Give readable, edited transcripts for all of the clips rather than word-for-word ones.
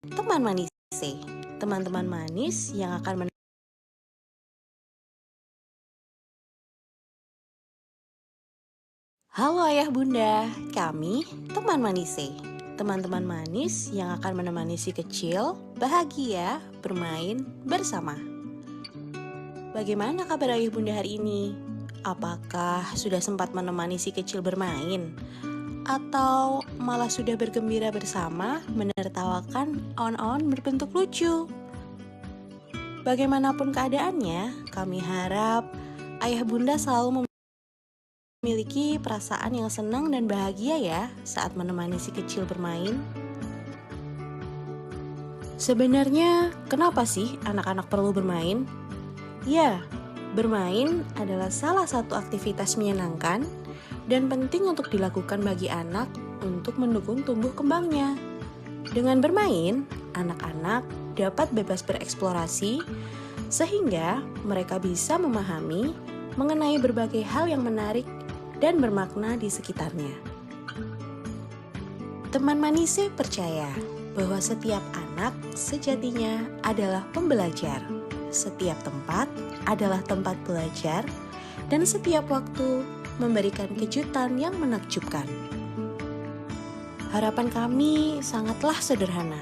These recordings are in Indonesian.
teman manis. Teman-teman manis yang akan Halo ayah bunda, kami teman manise. Teman-teman manis yang akan menemani si kecil bahagia bermain bersama. Bagaimana kabar ayah bunda hari ini? Apakah sudah sempat menemani si kecil bermain? Atau malah sudah bergembira bersama menertawakan awan-awan berbentuk lucu? Bagaimanapun keadaannya, kami harap ayah bunda selalu memiliki perasaan yang senang dan bahagia ya saat menemani si kecil bermain. Sebenarnya, kenapa sih anak-anak perlu bermain? Ya, bermain adalah salah satu aktivitas menyenangkan dan penting untuk dilakukan bagi anak untuk mendukung tumbuh kembangnya. Dengan bermain, anak-anak dapat bebas bereksplorasi sehingga mereka bisa memahami mengenai berbagai hal yang menarik dan bermakna di sekitarnya. Teman Manise percaya bahwa setiap anak sejatinya adalah pembelajar. Setiap tempat adalah tempat belajar dan setiap waktu memberikan kejutan yang menakjubkan. Harapan kami sangatlah sederhana.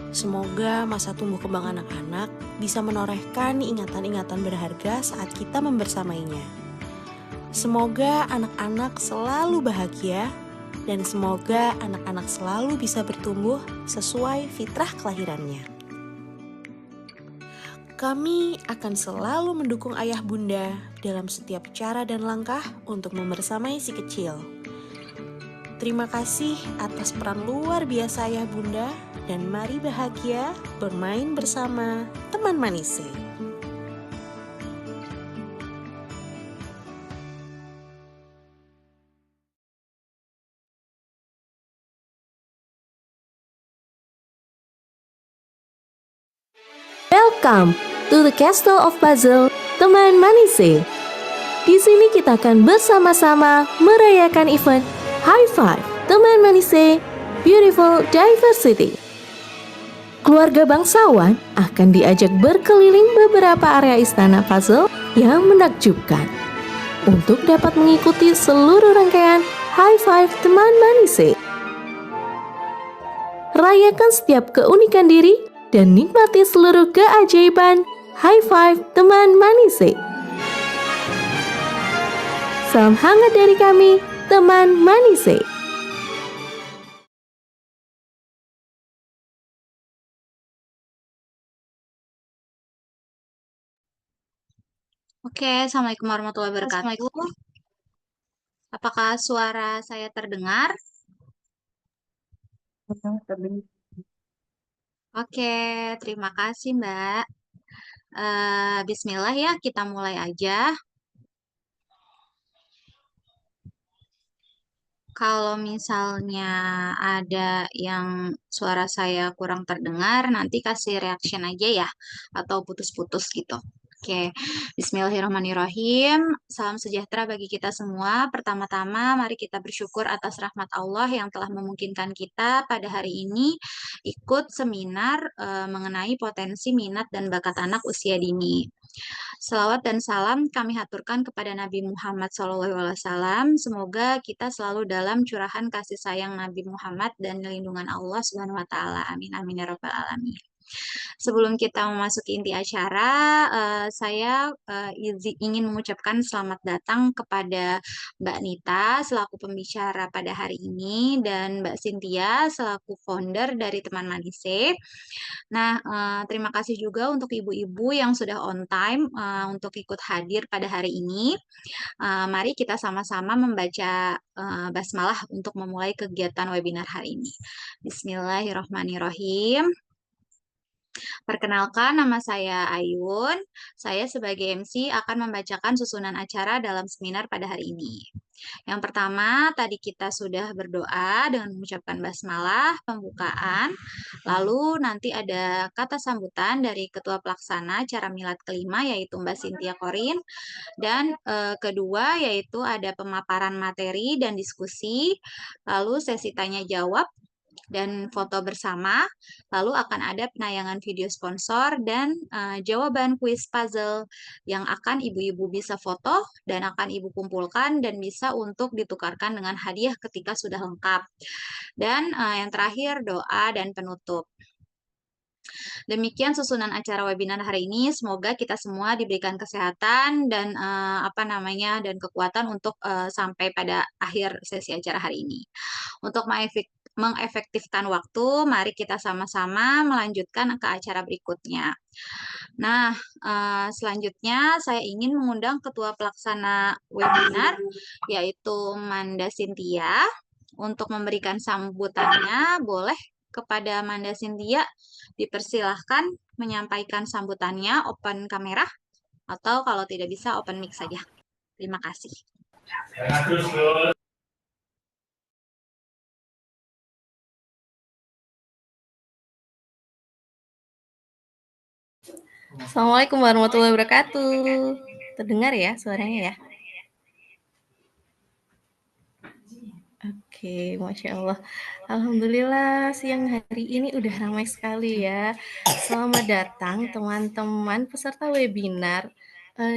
Semoga masa tumbuh kembang anak-anak bisa menorehkan ingatan-ingatan berharga saat kita membersamainya. Semoga anak-anak selalu bahagia dan semoga anak-anak selalu bisa bertumbuh sesuai fitrah kelahirannya. Kami akan selalu mendukung ayah bunda dalam setiap cara dan langkah untuk membersamai si kecil. Terima kasih atas peran luar biasa ayah bunda dan mari bahagia bermain bersama teman manise. Welcome to the Castle of Puzzle, teman Manise. Di sini kita akan bersama-sama merayakan event High Five, teman Manise, Beautiful Diversity. Keluarga bangsawan akan diajak berkeliling beberapa area istana puzzle yang menakjubkan untuk dapat mengikuti seluruh rangkaian High Five teman Manise. Rayakan setiap keunikan diri dan nikmati seluruh keajaiban High Five teman Manise. Salam hangat dari kami, teman Manise. Oke, Assalamualaikum warahmatullahi wabarakatuh. Apakah suara saya terdengar? Oke, terima kasih Mbak. Bismillah ya, kita mulai aja. Kalau misalnya ada yang suara saya kurang terdengar, nanti kasih reaction aja ya, atau putus-putus gitu. Oke, Bismillahirrahmanirrahim. Salam sejahtera bagi kita semua. Pertama-tama, mari kita bersyukur atas rahmat Allah yang telah memungkinkan kita pada hari ini ikut seminar mengenai potensi minat dan bakat anak usia dini. Salawat dan salam kami haturkan kepada Nabi Muhammad SAW. Semoga kita selalu dalam curahan kasih sayang Nabi Muhammad dan lindungan Allah Subhanahu wa taala. Amin amin ya rabbal alamin. Sebelum kita memasuki inti acara, saya ingin mengucapkan selamat datang kepada Mbak Nita selaku pembicara pada hari ini dan Mbak Cynthia selaku founder dari Teman Manise. Nah, terima kasih juga untuk ibu-ibu yang sudah on time untuk ikut hadir pada hari ini. Mari kita sama-sama membaca basmalah untuk memulai kegiatan webinar hari ini. Bismillahirrahmanirrahim. Perkenalkan, nama saya Ayun. Saya sebagai MC akan membacakan susunan acara dalam seminar pada hari ini. Yang pertama, tadi kita sudah berdoa dengan mengucapkan basmalah, pembukaan. Lalu nanti ada kata sambutan dari Ketua Pelaksana acara milad kelima, yaitu Mbak Cynthia Korin. Dan kedua, yaitu ada pemaparan materi dan diskusi. Lalu sesi tanya jawab. dan foto bersama. Lalu akan ada penayangan video sponsor dan jawaban kuis puzzle yang akan ibu-ibu bisa foto dan akan ibu kumpulkan dan bisa untuk ditukarkan dengan hadiah ketika sudah lengkap. Dan yang terakhir doa dan penutup. Demikian susunan acara webinar hari ini. Semoga kita semua diberikan kesehatan dan dan kekuatan untuk sampai pada akhir sesi acara hari ini. Untuk mengefektifkan waktu, mari kita sama-sama melanjutkan ke acara berikutnya. Nah, selanjutnya saya ingin mengundang Ketua Pelaksana webinar, yaitu Manda Cynthia, untuk memberikan sambutannya. Boleh kepada Manda Cynthia dipersilahkan menyampaikan sambutannya, open kamera, atau kalau tidak bisa open mic saja. Terima kasih. Assalamualaikum warahmatullahi wabarakatuh. Terdengar ya suaranya ya? Oke, Masya Allah. Alhamdulillah siang hari ini udah ramai sekali ya. Selamat datang teman-teman peserta webinar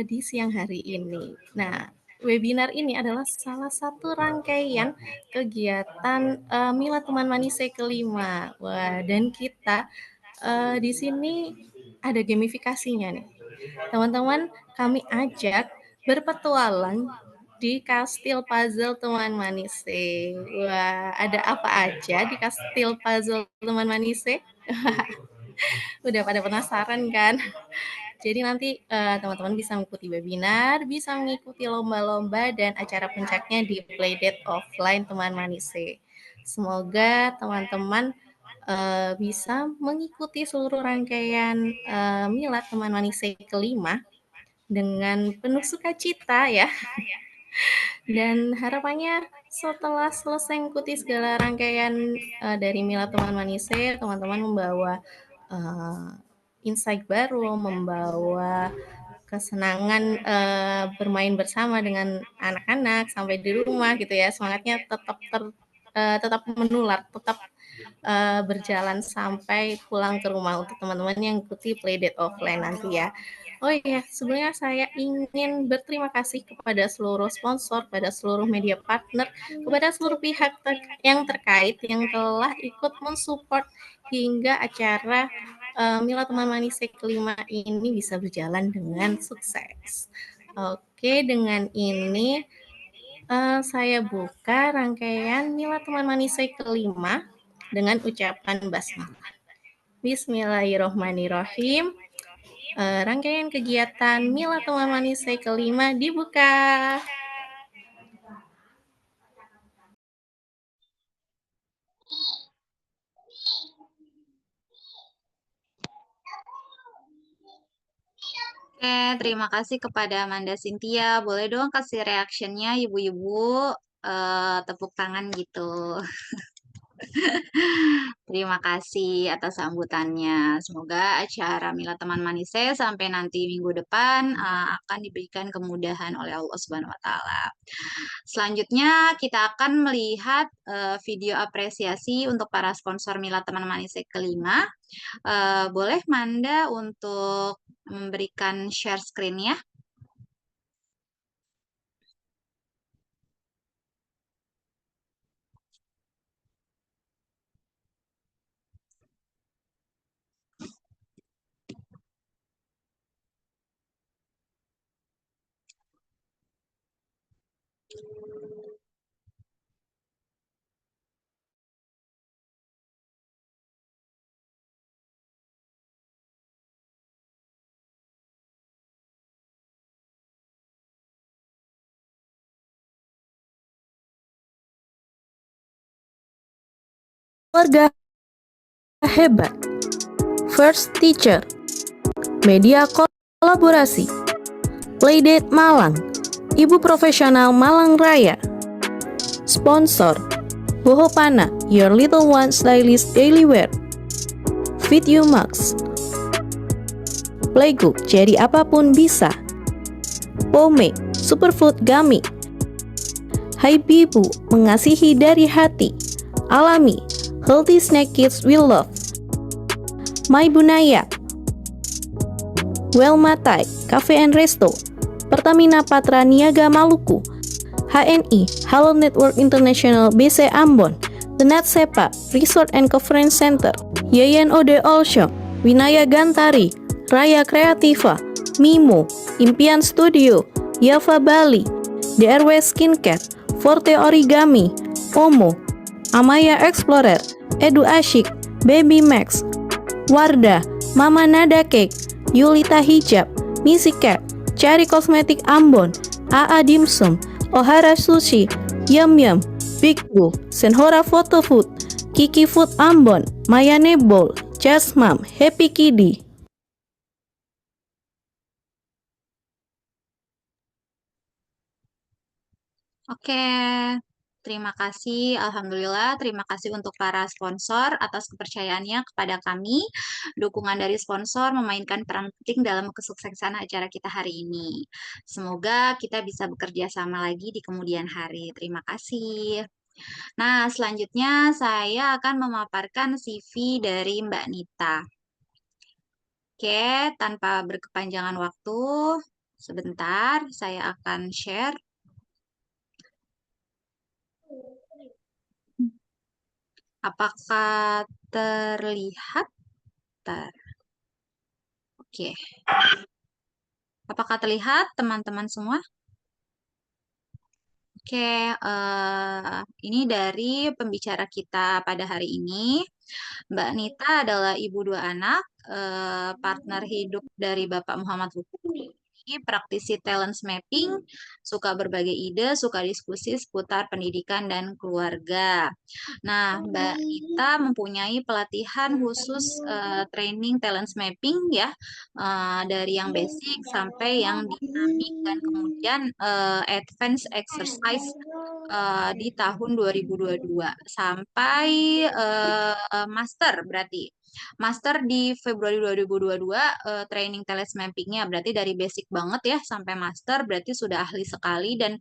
di siang hari ini. Nah, webinar ini adalah salah satu rangkaian kegiatan Mila Teman Manise kelima. Wah, dan kita di sini ada gamifikasinya nih. Teman-teman, kami ajak berpetualang di Kastil Puzzle Teman Manise. Wah, ada apa aja di Kastil Puzzle Teman Manise? Udah pada penasaran kan? Jadi nanti teman-teman bisa mengikuti webinar, bisa mengikuti lomba-lomba dan acara puncaknya di Playdate Offline Teman Manise. Semoga teman-teman bisa mengikuti seluruh rangkaian Milad Teman Manise kelima dengan penuh sukacita ya. Dan harapannya setelah selesai mengikuti segala rangkaian dari Milad Teman Manise, teman-teman membawa insight baru, membawa kesenangan bermain bersama dengan anak-anak sampai di rumah gitu ya. Semangatnya tetap menular, tetap berjalan sampai pulang ke rumah untuk teman-teman yang ikuti Playdate Offline nanti ya. Oh iya, sebelumnya saya ingin berterima kasih kepada seluruh sponsor, kepada seluruh media partner, kepada seluruh pihak yang terkait yang telah ikut mensupport hingga acara Mila Teman Manise kelima ini bisa berjalan dengan sukses. Oke, dengan ini saya buka rangkaian Mila Teman Manise kelima dengan ucapan basmalah. Bismillahirrohmanirrohim. Rangkaian kegiatan Mila Teman Manise kelima dibuka. Oke, terima kasih kepada Amanda Cynthia. Boleh dong kasih reaksinya ibu-ibu, tepuk tangan gitu. Terima kasih atas sambutannya. Semoga acara Mila Teman Manise sampai nanti minggu depan akan diberikan kemudahan oleh Allah Subhanahu wa taala. Selanjutnya kita akan melihat video apresiasi untuk para sponsor Mila Teman Manise kelima. Boleh Manda untuk memberikan share screen-nya? Keluarga hebat, First Teacher, media kolaborasi, Playdate Malang, Ibu Profesional Malang Raya, sponsor, Bohopana, Your Little One Stylist Daily Wear, Fit You Max, Playbook, jadi apapun bisa, Pome, Superfood Gummy, Hai Bibu, mengasihi dari hati, Alami, healthy snack kids will love. My Bunaya, Welmatai, Cafe and Resto, Pertamina Patra Niaga Maluku, HNI, Halal Network International BC Ambon, The Net Sepa, Resort and Conference Center, Yayan Ode All Shop, Winaya Gantari, Raya Kreativa, Mimo, Impian Studio, Yava Bali, DRW Skincare, Forte Origami, Omo, Amaya Explorer, Edu Asyik, Baby Max, Wardah, Mama Nada Cake, Yulita Hijab, Missy Cat, Cari Kosmetik Ambon, AA Dimsum, Ohara Sushi, Yum Yum, Big Blue, Senhora Photo Food, Kiki Food Ambon, Mayane Bowl, Just Mom, Happy Kiddy. Oke, terima kasih. Alhamdulillah, terima kasih untuk para sponsor atas kepercayaannya kepada kami. Dukungan dari sponsor memainkan peran penting dalam kesuksesan acara kita hari ini. Semoga kita bisa bekerja sama lagi di kemudian hari. Terima kasih. Nah, selanjutnya saya akan memaparkan CV dari Mbak Nita. Oke, tanpa berkepanjangan waktu, sebentar saya akan share. Apakah terlihat? Bentar. Oke. Apakah terlihat teman-teman semua? Oke, ini dari pembicara kita pada hari ini. Mbak Nita adalah ibu dua anak, partner hidup dari Bapak Muhammad Lutfi, praktisi talent mapping, suka berbagi ide, suka diskusi seputar pendidikan dan keluarga. Nah, Mbak Nita mempunyai pelatihan khusus training talent mapping ya, dari yang basic sampai yang dinamik dan kemudian advance exercise di tahun 2022 sampai master berarti. Master di Februari 2022 training talent mappingnya berarti dari basic banget ya sampai master berarti sudah ahli sekali dan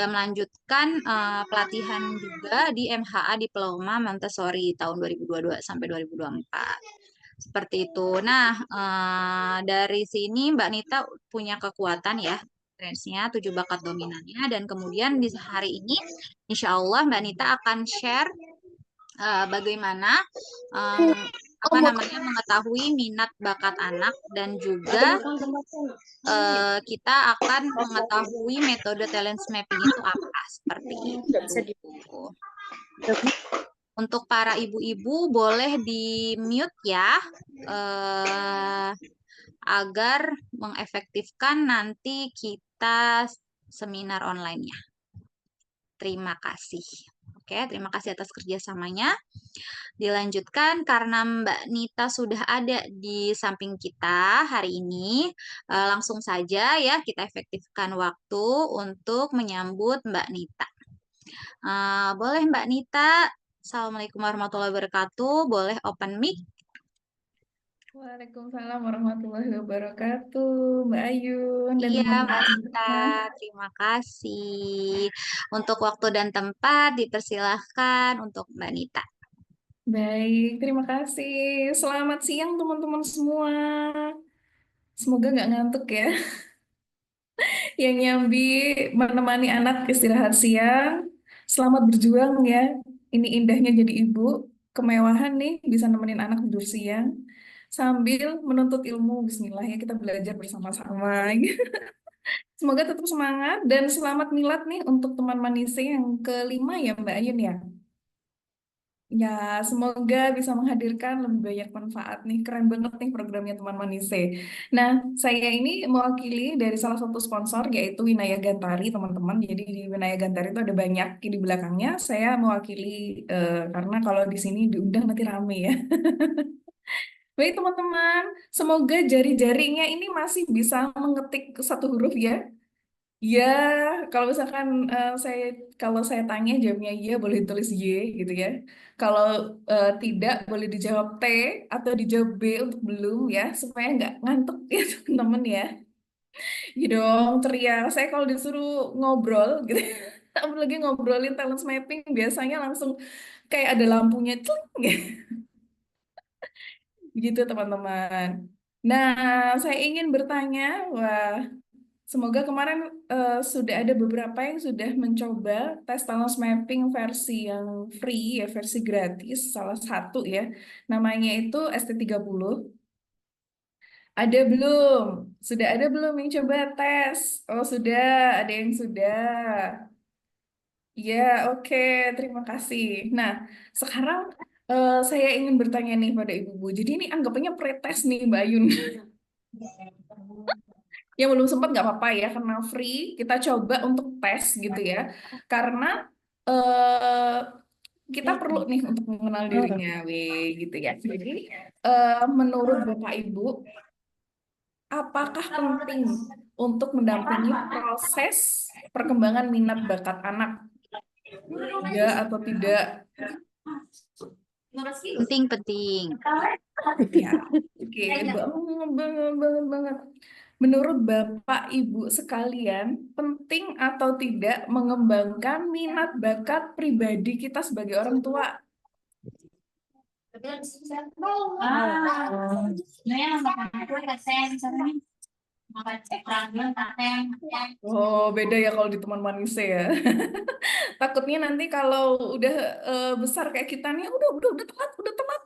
melanjutkan pelatihan juga di MHA Diploma Montessori tahun 2022 sampai 2024. Seperti itu. Nah, dari sini Mbak Nita punya kekuatan ya, strengths-nya, 7 bakat dominannya, dan kemudian di hari ini, insya Allah Mbak Nita akan share bagaimana apa namanya mengetahui minat bakat anak dan juga kita akan mengetahui metode talent mapping itu apa seperti itu. Untuk para ibu-ibu boleh di mute ya agar mengefektifkan nanti kita seminar online-nya. Terima kasih. Oke, terima kasih atas kerjasamanya. Dilanjutkan karena Mbak Nita sudah ada di samping kita hari ini, langsung saja ya kita efektifkan waktu untuk menyambut Mbak Nita. Boleh Mbak Nita, Assalamualaikum warahmatullahi wabarakatuh, boleh open mic? Waalaikumsalam warahmatullahi wabarakatuh, Mbak Ayun dan Iya, Mbak teman-teman Nita, semua. terima kasih. Untuk waktu dan tempat dipersilahkan untuk Mbak Nita. Baik, terima kasih. Selamat siang teman-teman semua. Semoga nggak ngantuk ya. Yang nyambi menemani anak istirahat siang. Selamat berjuang ya. Ini indahnya jadi ibu. Kemewahan nih bisa nemenin anak tidur siang. Sambil menuntut ilmu. Bismillah ya kita belajar bersama-sama. Semoga tetap semangat dan selamat milad nih untuk teman Manise yang kelima ya Mbak Ayun ya. Ya, semoga bisa menghadirkan lebih banyak manfaat nih. Keren banget nih programnya teman Manise. Nah, saya ini mewakili dari salah satu sponsor yaitu Winaya Gantari teman-teman. Jadi di Winaya Gantari itu ada banyak di belakangnya. Saya mewakili karena kalau di sini diundang nanti rame ya. Baik teman-teman, semoga jari-jarinya ini masih bisa mengetik satu huruf ya. Ya, kalau misalkan kalau saya tanya jawabnya iya boleh tulis Y gitu ya. Kalau tidak boleh dijawab T atau dijawab B untuk belum ya supaya nggak ngantuk ya teman-teman ya. Gitu dong, teriak. Saya kalau disuruh ngobrol gitu, apalagi ngobrolin talent mapping biasanya langsung kayak ada lampunya cling. Gitu teman-teman. Nah, saya ingin bertanya, wah, semoga kemarin sudah ada beberapa yang sudah mencoba tes Thanos Mapping versi yang free ya, versi gratis, salah satu ya. Namanya itu ST30. Ada belum? Sudah ada belum yang coba tes? Oh, sudah, ada yang sudah. Ya, oke, terima kasih. Nah, sekarang saya ingin bertanya nih pada Ibu-ibu. Jadi ini anggapannya pretest nih, Mbak Ayun. Yang belum sempat nggak apa-apa ya, karena free. Kita coba untuk tes gitu ya. Karena eh, kita perlu nih untuk mengenal dirinya, gitu ya. Jadi, menurut Bapak Ibu, apakah penting untuk mendampingi proses perkembangan minat bakat anak? Ya atau tidak? Penting, penting. Ya, oke, banget, banget, banget, banget. Menurut Bapak Ibu sekalian, penting atau tidak mengembangkan minat bakat pribadi kita sebagai orang tua? Oh, beda ya kalau di teman manisnya ya. Takutnya nanti kalau udah besar kayak kita nih, udah telat, udah telat.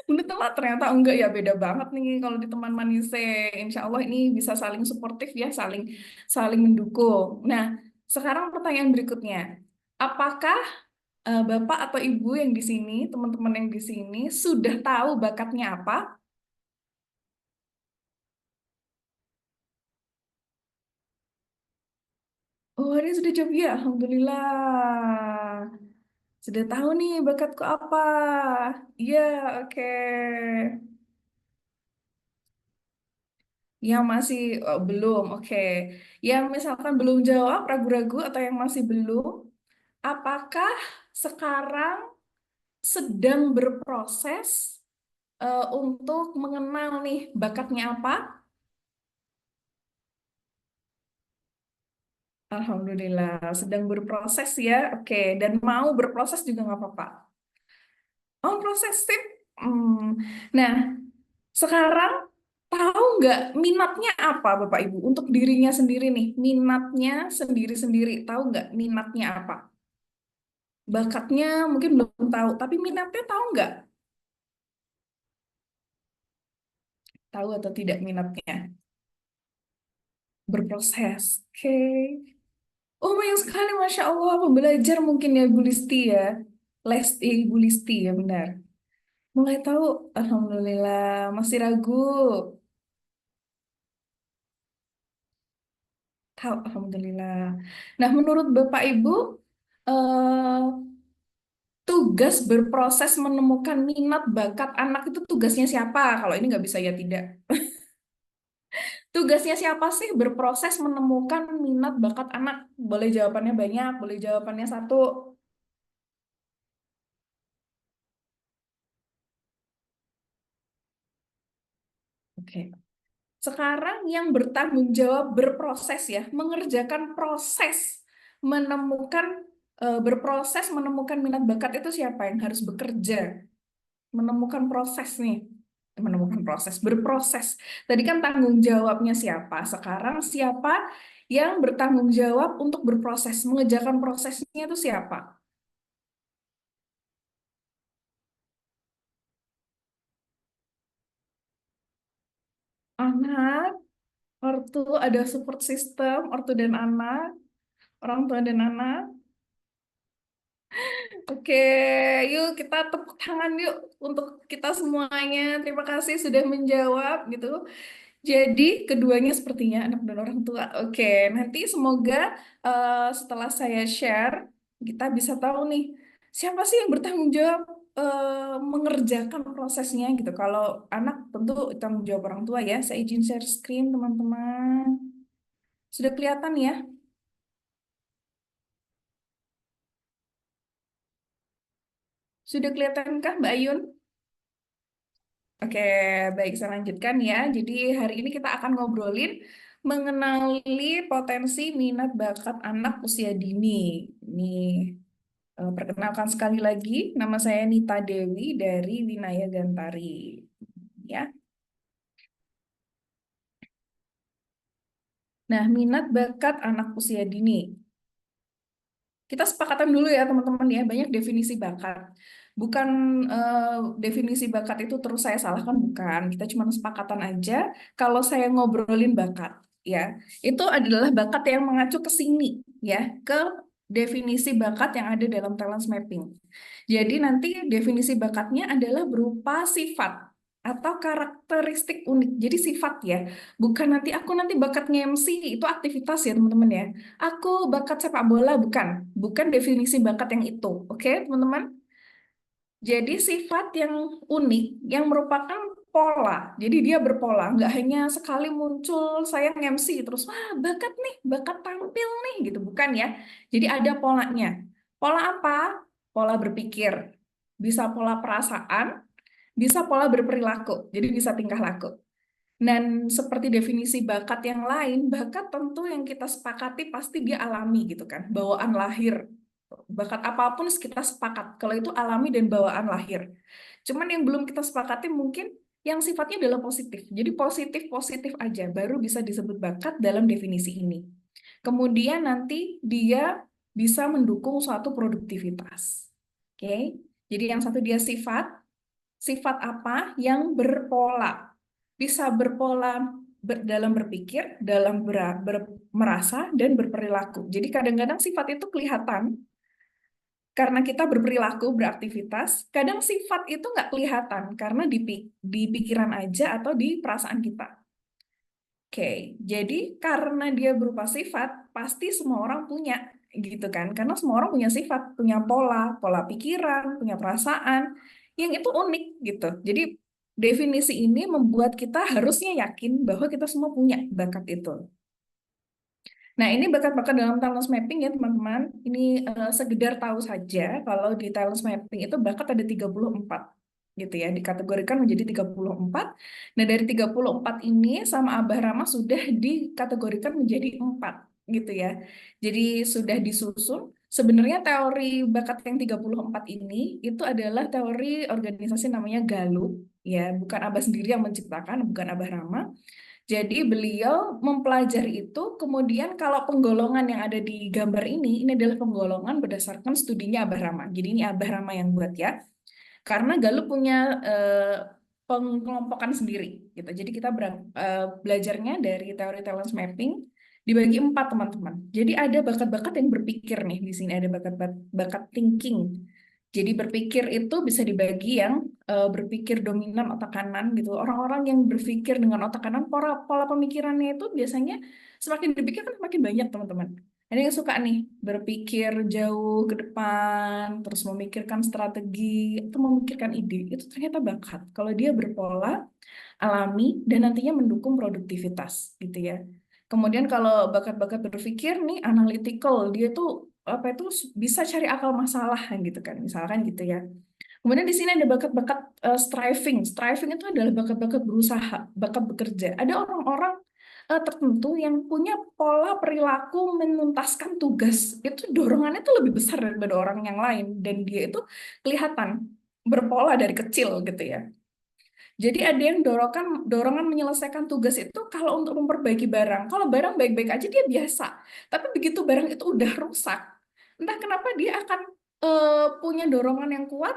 Udah telat ternyata enggak ya, beda banget nih kalau di teman manise. Insya Allah ini bisa saling suportif ya, saling saling mendukung. Nah, sekarang pertanyaan berikutnya. Apakah Bapak atau Ibu yang di sini, teman-teman yang di sini sudah tahu bakatnya apa? Oh, dia sudah jawab ya, Alhamdulillah. Sudah tahu nih bakatku apa. Iya, oke. Yang masih belum, oke. Yang misalkan belum jawab, ragu-ragu atau yang masih belum, apakah sekarang sedang berproses untuk mengenal nih bakatnya apa? Alhamdulillah, sedang berproses ya. Oke, dan mau berproses juga nggak apa-apa. Oh, proses sip. Hmm. Nah, sekarang tahu nggak minatnya apa Bapak Ibu? Untuk dirinya sendiri nih, minatnya sendiri-sendiri. Tahu nggak minatnya apa? Bakatnya mungkin belum tahu, tapi minatnya tahu nggak? Tahu atau tidak minatnya? Berproses. Oke. Oh, banyak sekali, Masya Allah. Pembelajar mungkin ya, Bu Listi ya. Lesti, Bu Listi ya, benar. Mulai tahu, Alhamdulillah. Masih ragu. Tahu, Alhamdulillah. Nah, menurut Bapak Ibu, eh, tugas berproses menemukan minat bakat anak itu tugasnya siapa? Kalau ini nggak bisa ya tidak. Tugasnya siapa sih berproses menemukan minat bakat anak? Boleh jawabannya banyak, boleh jawabannya satu. Oke. Sekarang yang bertanggung jawab berproses ya, mengerjakan proses menemukan berproses menemukan minat bakat itu siapa yang harus bekerja? Menemukan proses nih. Menemukan proses, berproses. Tadi kan tanggung jawabnya siapa? Sekarang siapa yang bertanggung jawab untuk berproses, mengerjakan prosesnya itu siapa? Anak, ortu, ada support system, ortu dan anak, orang tua dan anak. Oke, yuk kita tepuk tangan yuk untuk kita semuanya. Terima kasih sudah menjawab gitu. Jadi keduanya sepertinya anak dan orang tua. Oke, nanti semoga setelah saya share kita bisa tahu nih siapa sih yang bertanggung jawab mengerjakan prosesnya gitu. Kalau anak tentu tanggung jawab orang tua ya. Saya izin share screen teman-teman. Sudah kelihatan ya? Sudah kelihatankah Mbak Ayun? Oke, baik saya lanjutkan ya. Jadi hari ini kita akan ngobrolin mengenali potensi minat bakat anak usia dini. Nih, perkenalkan sekali lagi, nama saya Nita Dewi dari Winaya Gantari. Ya. Nah, minat bakat anak usia dini. Kita sepakatan dulu ya teman-teman ya, banyak definisi bakat. Bukan definisi bakat itu terus saya salahkan, bukan. Kita cuma sepakatan aja kalau saya ngobrolin bakat ya. Itu adalah bakat yang mengacu ke sini ya, ke definisi bakat yang ada dalam talent mapping. Jadi nanti definisi bakatnya adalah berupa sifat atau karakteristik unik. Jadi sifat ya, bukan nanti bakat nge-MC, itu aktivitas ya teman-teman ya. Aku bakat sepak bola, bukan definisi bakat yang itu. Oke, teman-teman? Jadi sifat yang unik, yang merupakan pola. Jadi dia berpola, nggak hanya sekali muncul saya MC terus wah bakat nih, bakat tampil nih gitu, bukan ya. Jadi ada polanya. Pola apa? Pola berpikir. Bisa pola perasaan, bisa pola berperilaku. Jadi bisa tingkah laku. Dan seperti definisi bakat yang lain, bakat tentu yang kita sepakati pasti dia alami gitu kan, bawaan lahir. Bakat apapun kita sepakat, kalau itu alami dan bawaan lahir. Cuman yang belum kita sepakati mungkin yang sifatnya adalah positif. Jadi positif-positif aja, baru bisa disebut bakat dalam definisi ini. Kemudian nanti dia bisa mendukung suatu produktivitas. Oke, jadi yang satu dia sifat apa yang berpola, bisa berpola dalam berpikir, dalam merasa, dan berperilaku. Jadi kadang-kadang sifat itu kelihatan karena kita berperilaku, beraktivitas. Kadang sifat itu nggak kelihatan karena di pikiran aja atau di perasaan kita. Oke, jadi karena dia berupa sifat, pasti semua orang punya, gitu kan? Karena semua orang punya sifat, punya pola pikiran, punya perasaan, yang itu unik, gitu. Jadi definisi ini membuat kita harusnya yakin bahwa kita semua punya bakat itu. Nah, ini bakat-bakat dalam talent mapping ya, teman-teman. Ini sekedar tahu saja kalau di talent mapping itu bakat ada 34 gitu ya, dikategorikan menjadi 34. Nah, dari 34 ini sama Abah Rama sudah dikategorikan menjadi 4 gitu ya. Jadi sudah disusun. Sebenarnya teori bakat yang 34 ini itu adalah teori organisasi namanya Galup ya, bukan Abah sendiri yang menciptakan, bukan Abah Rama. Jadi beliau mempelajari itu, kemudian kalau penggolongan yang ada di gambar ini adalah penggolongan berdasarkan studinya Abah Rama. Jadi ini Abah Rama yang buat ya. Karena Galup punya pengelompokan sendiri gitu. Jadi kita belajarnya dari teori talent mapping dibagi 4 teman-teman. Jadi ada bakat-bakat yang berpikir nih di sini, ada bakat thinking. Jadi berpikir itu bisa dibagi yang berpikir dominan otak kanan gitu. Orang-orang yang berpikir dengan otak kanan, pola pemikirannya itu biasanya semakin dipikir kan semakin banyak teman-teman. Ada yang suka nih berpikir jauh ke depan, terus memikirkan strategi atau memikirkan ide. Itu ternyata bakat. Kalau dia berpola, alami, dan nantinya mendukung produktivitas gitu ya. Kemudian kalau bakat-bakat berpikir nih analytical, dia tuh apa itu bisa cari akal masalah gitu kan, misalkan gitu ya. Kemudian di sini ada bakat-bakat striving. Striving itu adalah bakat-bakat berusaha, bakat bekerja. Ada orang-orang tertentu yang punya pola perilaku menuntaskan tugas. Itu dorongannya tuh lebih besar daripada orang yang lain. Dan dia itu kelihatan berpola dari kecil gitu ya. Jadi ada yang dorongan menyelesaikan tugas itu kalau untuk memperbaiki barang. Kalau barang baik-baik aja dia biasa. Tapi begitu barang itu udah rusak, entah kenapa dia akan punya dorongan yang kuat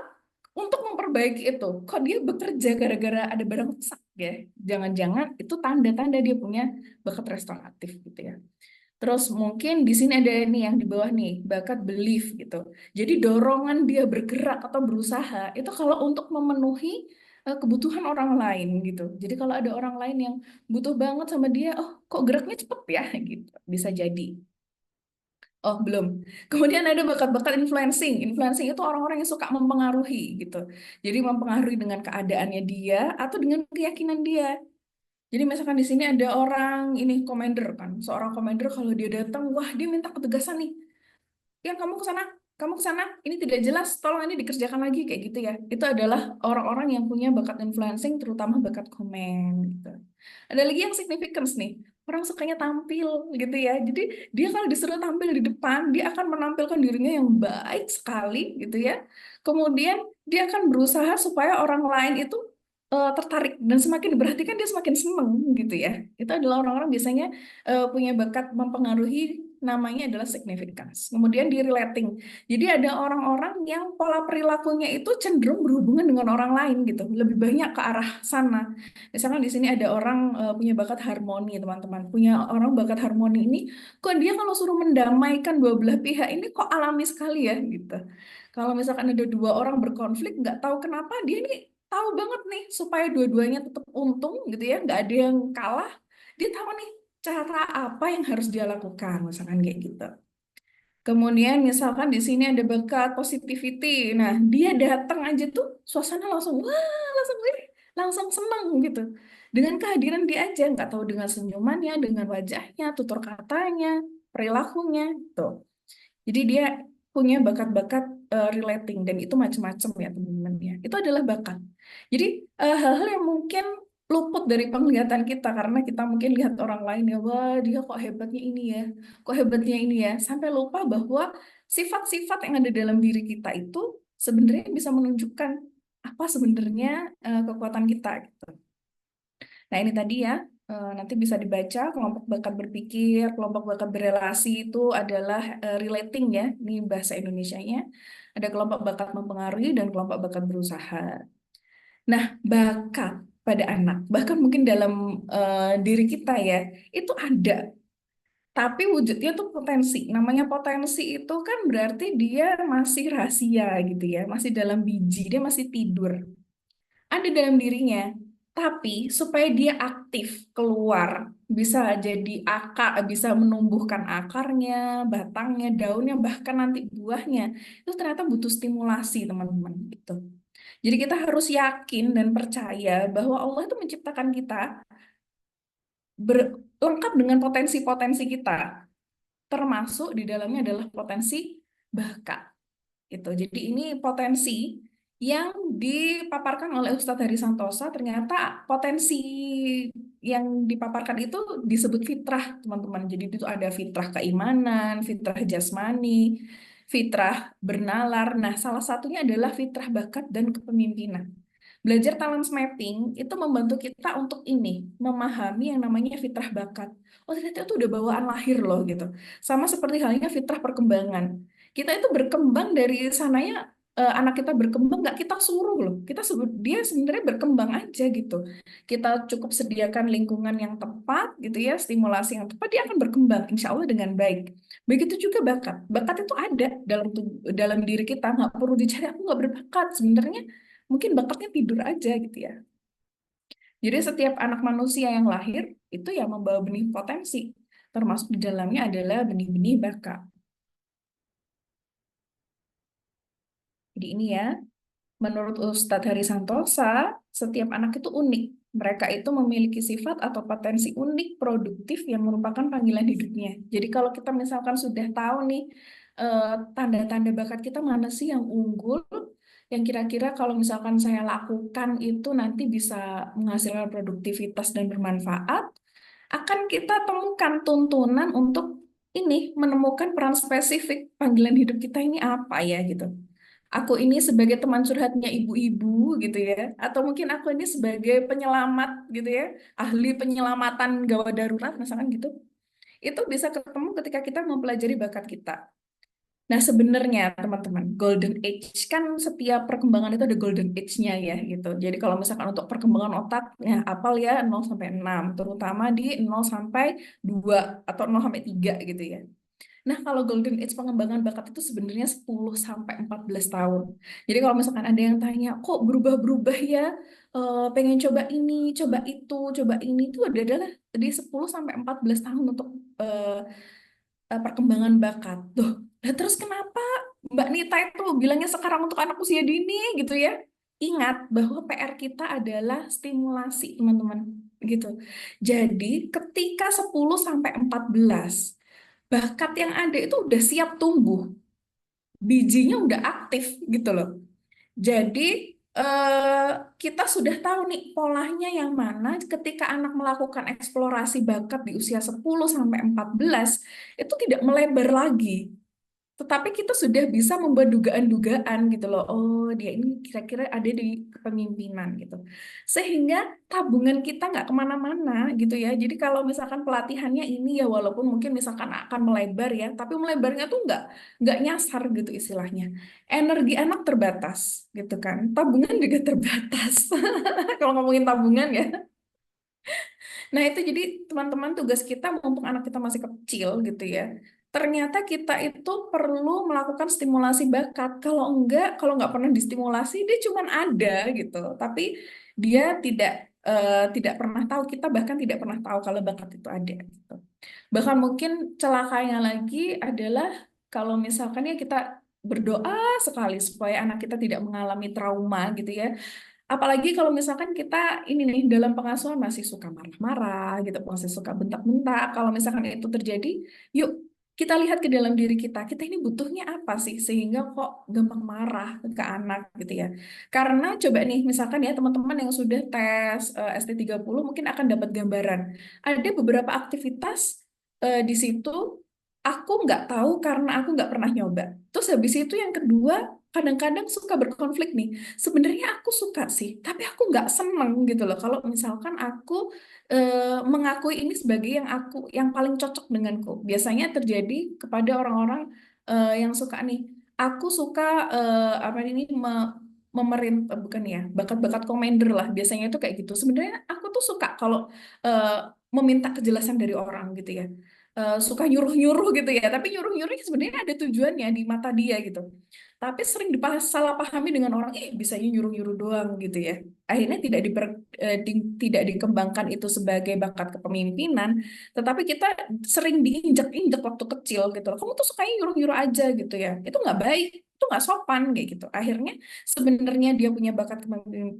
untuk memperbaiki itu. Kok dia bekerja gara-gara ada barang rusak ya? Jangan-jangan itu tanda-tanda dia punya bakat restoratif gitu ya. Terus mungkin di sini ada nih yang di bawah nih, bakat belief gitu. Jadi dorongan dia bergerak atau berusaha itu kalau untuk memenuhi kebutuhan orang lain gitu. Jadi kalau ada orang lain yang butuh banget sama dia, oh kok geraknya cepet ya gitu. Bisa jadi. Oh, belum. Kemudian ada bakat-bakat influencing. Influencing itu orang-orang yang suka mempengaruhi gitu. Jadi mempengaruhi dengan keadaannya dia atau dengan keyakinan dia. Jadi misalkan di sini ada orang ini komander kan, seorang komander kalau dia datang, wah dia minta ketegasan nih, yang kamu ke sana, ini tidak jelas, tolong ini dikerjakan lagi kayak gitu ya. Itu adalah orang-orang yang punya bakat influencing, terutama bakat komen gitu. Ada lagi yang significance nih, orang sukanya tampil gitu ya. Jadi dia kalau disuruh tampil di depan, dia akan menampilkan dirinya yang baik sekali gitu ya. Kemudian dia akan berusaha supaya orang lain itu tertarik, dan semakin diperhatikan dia semakin seneng gitu ya. Itu adalah orang-orang biasanya punya bakat mempengaruhi, namanya adalah significance. Kemudian di relating. Jadi ada orang-orang yang pola perilakunya itu cenderung berhubungan dengan orang lain gitu, lebih banyak ke arah sana. Misalkan di sini ada orang punya bakat harmoni, teman-teman. Punya orang bakat harmoni ini, kok dia kalau suruh mendamaikan dua belah pihak ini kok alami sekali ya gitu. Kalau misalkan ada dua orang berkonflik, nggak tahu kenapa dia ini tahu banget nih supaya dua-duanya tetap untung gitu ya, nggak ada yang kalah. Dia tahu nih cara apa yang harus dia lakukan, misalkan kayak gitu. Kemudian misalkan di sini ada bakat positivity. Nah, dia datang aja tuh suasana langsung wah, langsung langsung seneng gitu. Dengan kehadiran dia aja, nggak tahu dengan senyumannya, dengan wajahnya, tutur katanya, perilakunya tuh. Jadi dia punya bakat-bakat relating, dan itu macam-macam ya teman-teman ya. Itu adalah bakat. Jadi hal-hal yang mungkin luput dari penglihatan kita karena kita mungkin lihat orang lain ya, wah dia kok hebatnya ini ya, kok hebatnya ini ya, sampai lupa bahwa sifat-sifat yang ada dalam diri kita itu sebenarnya bisa menunjukkan apa sebenarnya kekuatan kita gitu. Nah, ini tadi ya, nanti bisa dibaca kelompok bakat berpikir, kelompok bakat berelasi itu adalah relating ya, ini bahasa Indonesianya. Ada kelompok bakat mempengaruhi dan kelompok bakat berusaha. Nah, bakat pada anak, bahkan mungkin dalam diri kita ya, itu ada. Tapi wujudnya tuh potensi. Namanya potensi itu kan berarti dia masih rahasia gitu ya, masih dalam biji, dia masih tidur ada dalam dirinya. Tapi supaya dia aktif keluar, bisa jadi akar, bisa menumbuhkan akarnya, batangnya, daunnya, bahkan nanti buahnya, itu ternyata butuh stimulasi, teman-teman. Gitu. Jadi kita harus yakin dan percaya bahwa Allah itu menciptakan kita lengkap dengan potensi-potensi kita, termasuk di dalamnya adalah potensi bakat. Gitu. Jadi ini potensi yang dipaparkan oleh Ustadz Heri Santosa, ternyata potensi yang dipaparkan itu disebut fitrah, teman-teman. Jadi itu ada fitrah keimanan, fitrah jasmani, fitrah bernalar. Nah, salah satunya adalah fitrah bakat dan kepemimpinan. Belajar talent mapping itu membantu kita untuk ini, memahami yang namanya fitrah bakat. Oh, ternyata itu udah bawaan lahir loh gitu. Sama seperti halnya fitrah perkembangan. Kita itu berkembang dari sananya, anak kita berkembang nggak kita suruh loh. Dia sebenarnya berkembang aja gitu. Kita cukup sediakan lingkungan yang tepat gitu ya, stimulasi yang tepat, dia akan berkembang insya Allah dengan baik. Begitu juga bakat. Bakat itu ada dalam diri kita, nggak perlu dicari aku nggak berbakat. Sebenarnya mungkin bakatnya tidur aja gitu ya. Jadi setiap anak manusia yang lahir itu ya membawa benih potensi, termasuk di dalamnya adalah benih-benih bakat. Jadi ini ya, menurut Ustadz Hari Santosa, setiap anak itu unik. Mereka itu memiliki sifat atau potensi unik produktif yang merupakan panggilan hidupnya. Jadi kalau kita misalkan sudah tahu nih tanda-tanda bakat kita mana sih yang unggul, yang kira-kira kalau misalkan saya lakukan itu nanti bisa menghasilkan produktivitas dan bermanfaat, akan kita temukan tuntunan untuk ini menemukan peran spesifik panggilan hidup kita ini apa ya gitu. Aku ini sebagai teman curhatnya ibu-ibu gitu ya, atau mungkin aku ini sebagai penyelamat gitu ya, ahli penyelamatan gawat darurat misalkan gitu. Itu bisa ketemu ketika kita mempelajari bakat kita. Nah, sebenarnya teman-teman, golden age kan setiap perkembangan itu ada golden age-nya ya gitu. Jadi kalau misalkan untuk perkembangan otak, ya apal ya 0 sampai 6, terutama di 0 sampai 2 atau 0 sampai 3 gitu ya. Nah, kalau golden age pengembangan bakat itu sebenarnya 10 sampai 14 tahun. Jadi kalau misalkan ada yang tanya, kok berubah-berubah ya, pengen coba itu, coba ini, itu adalah di 10 sampai 14 tahun untuk perkembangan bakat. Tuh, nah terus kenapa Mbak Nita itu bilangnya sekarang untuk anak usia dini gitu ya? Ingat bahwa PR kita adalah stimulasi, teman-teman. Gitu. Jadi, ketika 10 sampai 14 bakat yang ada itu udah siap tumbuh, bijinya udah aktif gitu loh. Jadi kita sudah tahu nih polanya yang mana ketika anak melakukan eksplorasi bakat di usia 10 sampai 14 itu tidak melebar lagi. Tetapi kita sudah bisa membuat dugaan-dugaan gitu loh. Oh, dia ini kira-kira ada di kepemimpinan gitu. Sehingga tabungan kita nggak kemana-mana gitu ya. Jadi kalau misalkan pelatihannya ini ya walaupun mungkin misalkan akan melebar ya, tapi melebarnya tuh nggak nyasar gitu istilahnya. Energi anak terbatas gitu kan. Tabungan juga terbatas. Kalau ngomongin tabungan ya. Nah, itu jadi teman-teman tugas kita mumpung anak kita masih kecil gitu ya. Ternyata kita itu perlu melakukan stimulasi bakat. Kalau nggak pernah distimulasi, dia cuman ada gitu. Tapi dia tidak pernah tahu, kita bahkan tidak pernah tahu kalau bakat itu ada gitu. Bahkan mungkin celakanya lagi adalah kalau misalkan ya kita berdoa sekali supaya anak kita tidak mengalami trauma gitu ya. Apalagi kalau misalkan kita ini nih dalam pengasuhan masih suka marah-marah gitu, masih suka bentak-bentak. Kalau misalkan itu terjadi, yuk kita lihat ke dalam diri kita. Kita ini butuhnya apa sih sehingga kok gampang marah ke anak gitu ya. Karena coba nih misalkan ya teman-teman yang sudah tes ST30 mungkin akan dapat gambaran. Ada beberapa aktivitas di situ aku nggak tahu karena aku nggak pernah nyoba. Terus habis itu yang kedua kadang-kadang suka berkonflik nih. Sebenarnya aku suka sih, tapi aku nggak seneng gitu loh. Kalau misalkan aku mengakui ini sebagai yang paling cocok denganku. Biasanya terjadi kepada orang-orang yang suka nih. Aku suka apa ini memerintah bukan ya bakat-bakat komender lah. Biasanya itu kayak gitu. Sebenarnya aku tuh suka kalau eh, meminta kejelasan dari orang gitu ya. Suka nyuruh-nyuruh gitu ya. Tapi nyuruh-nyuruhnya sebenarnya ada tujuannya di mata dia gitu. Tapi sering salah pahami dengan orang, bisanya nyuruh-nyuruh doang gitu ya. Akhirnya tidak dikembangkan itu sebagai bakat kepemimpinan, tetapi kita sering diinjak-injak waktu kecil gitu loh. Kamu tuh sukanya nyuruh-nyuruh aja gitu ya. Itu nggak baik, itu nggak sopan kayak gitu. Akhirnya sebenarnya dia punya bakat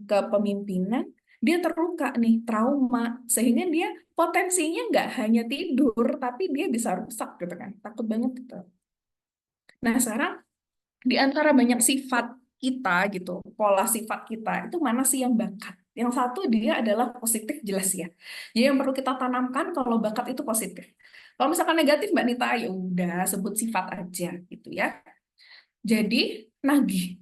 kepemimpinan, dia terluka nih, trauma, sehingga dia potensinya nggak hanya tidur, tapi dia bisa rusak gitu kan. Takut banget gitu. Nah, sekarang di antara banyak sifat kita gitu, pola sifat kita, itu mana sih yang bakat? Yang satu dia adalah positif jelas ya. Jadi yang perlu kita tanamkan kalau bakat itu positif. Kalau misalkan negatif Mbak Nita, ya udah sebut sifat aja gitu ya. Jadi nagih.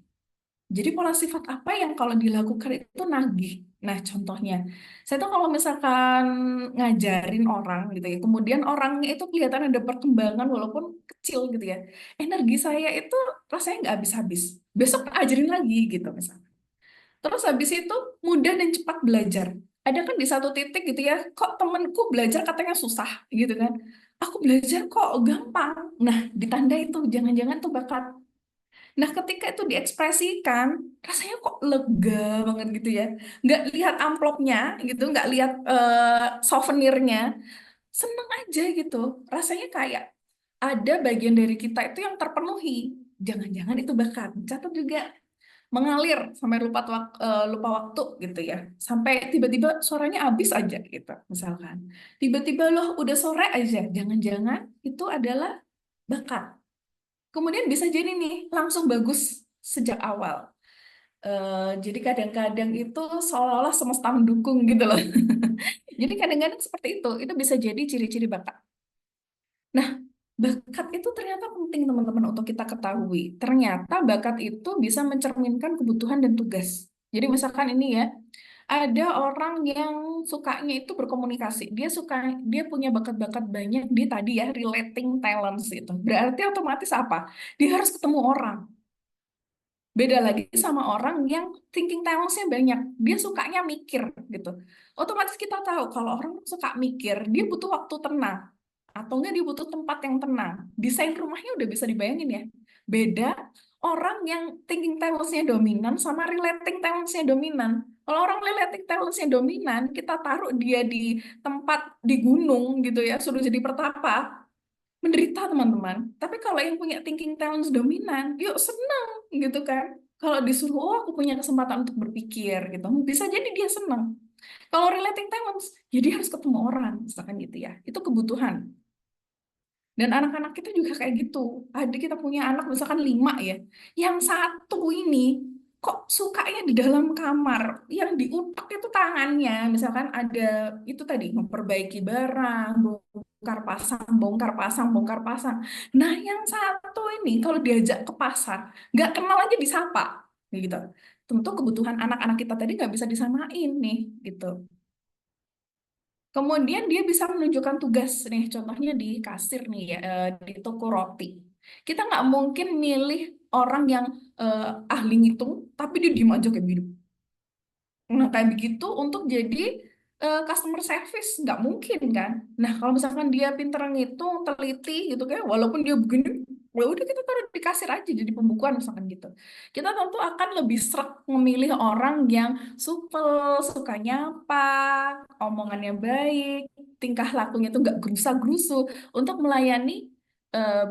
Jadi pola sifat apa yang kalau dilakukan itu nagih? Nah, contohnya, saya tuh kalau misalkan ngajarin orang gitu ya, kemudian orangnya itu kelihatan ada perkembangan walaupun kecil gitu ya, energi saya itu rasanya nggak habis-habis. Besok ajarin lagi gitu misalnya. Terus habis itu mudah dan cepat belajar. Ada kan di satu titik gitu ya, kok temenku belajar katanya susah gitu kan. Aku belajar kok gampang. Nah, ditanda itu jangan-jangan tuh bakat. Nah, ketika itu diekspresikan, rasanya kok lega banget gitu ya. Nggak lihat amplopnya gitu, nggak lihat souvenirnya, seneng aja gitu. Rasanya kayak ada bagian dari kita itu yang terpenuhi. Jangan-jangan itu bakat. Catat juga mengalir sampai lupa waktu gitu ya. Sampai tiba-tiba suaranya habis aja gitu, misalkan. Tiba-tiba loh udah sore aja. Jangan-jangan itu adalah bakat. Kemudian bisa jadi nih langsung bagus sejak awal. Jadi kadang-kadang itu seolah-olah semesta mendukung gitu loh. Jadi kadang-kadang seperti itu bisa jadi ciri-ciri bakat. Nah, bakat itu ternyata penting teman-teman untuk kita ketahui. Ternyata bakat itu bisa mencerminkan kebutuhan dan tugas. Jadi misalkan ini ya, ada orang yang sukanya itu berkomunikasi. Dia punya bakat-bakat banyak di tadi ya relating talents itu. Berarti otomatis apa? Dia harus ketemu orang. Beda lagi sama orang yang thinking talents-nya banyak. Dia sukanya mikir gitu. Otomatis kita tahu kalau orang suka mikir, dia butuh waktu tenang. Atau enggak dia butuh tempat yang tenang. Desain rumahnya udah bisa dibayangin ya. Beda orang yang thinking talents-nya dominan sama relating talents-nya dominan. Kalau orang relating talents-nya dominan, kita taruh dia di tempat di gunung gitu ya, suruh jadi pertapa, menderita teman-teman. Tapi kalau yang punya thinking talents dominan, yuk senang gitu kan. Kalau disuruh, oh aku punya kesempatan untuk berpikir gitu, bisa jadi dia senang. Kalau relating talents, ya dia harus ketemu orang, misalkan gitu ya. Itu kebutuhan. Dan anak-anak kita juga kayak gitu. Ada kita punya anak misalkan 5 ya, yang satu ini kok sukanya di dalam kamar, yang diutak itu tangannya, misalkan ada itu tadi memperbaiki barang, bongkar pasang, bongkar pasang, bongkar pasang. Nah, yang satu ini kalau diajak ke pasar, nggak kenal aja disapa, gitu. Tentu kebutuhan anak-anak kita tadi nggak bisa disamain nih, gitu. Kemudian dia bisa menunjukkan tugas nih, contohnya di kasir nih ya, di toko roti. Kita nggak mungkin milih orang yang ahli ngitung, tapi dia diem aja kayak gitu. Nah, kayak begitu untuk jadi customer service nggak mungkin kan. Nah, kalau misalkan dia pinter ngitung, teliti gitu kan, walaupun dia begini, ya udah kita taruh di kasir aja jadi pembukuan misalkan gitu. Kita tentu akan lebih sreg memilih orang yang supel, suka nyapa, omongannya baik, tingkah lakunya tuh nggak gerusa-gerusu untuk melayani eh,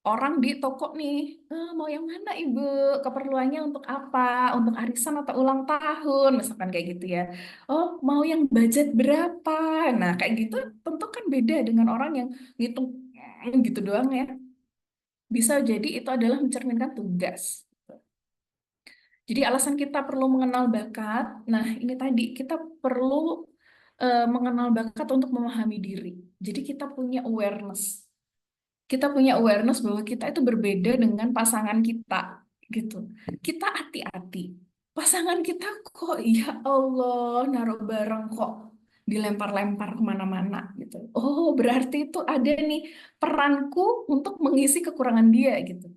orang di toko nih. Mau yang mana ibu, keperluannya untuk apa, untuk arisan atau ulang tahun misalkan kayak gitu ya. Oh, mau yang budget berapa, nah kayak gitu tentu kan beda dengan orang yang ngitung gitu doang ya. Bisa jadi itu adalah mencerminkan tugas. Jadi alasan kita perlu mengenal bakat, nah ini tadi kita perlu mengenal bakat untuk memahami diri. Jadi kita punya awareness, kita punya awareness bahwa kita itu berbeda dengan pasangan kita gitu. Kita hati-hati. Pasangan kita kok ya Allah naruh barang kok dilempar-lempar kemana-mana gitu. Oh berarti itu ada nih peranku untuk mengisi kekurangan dia gitu.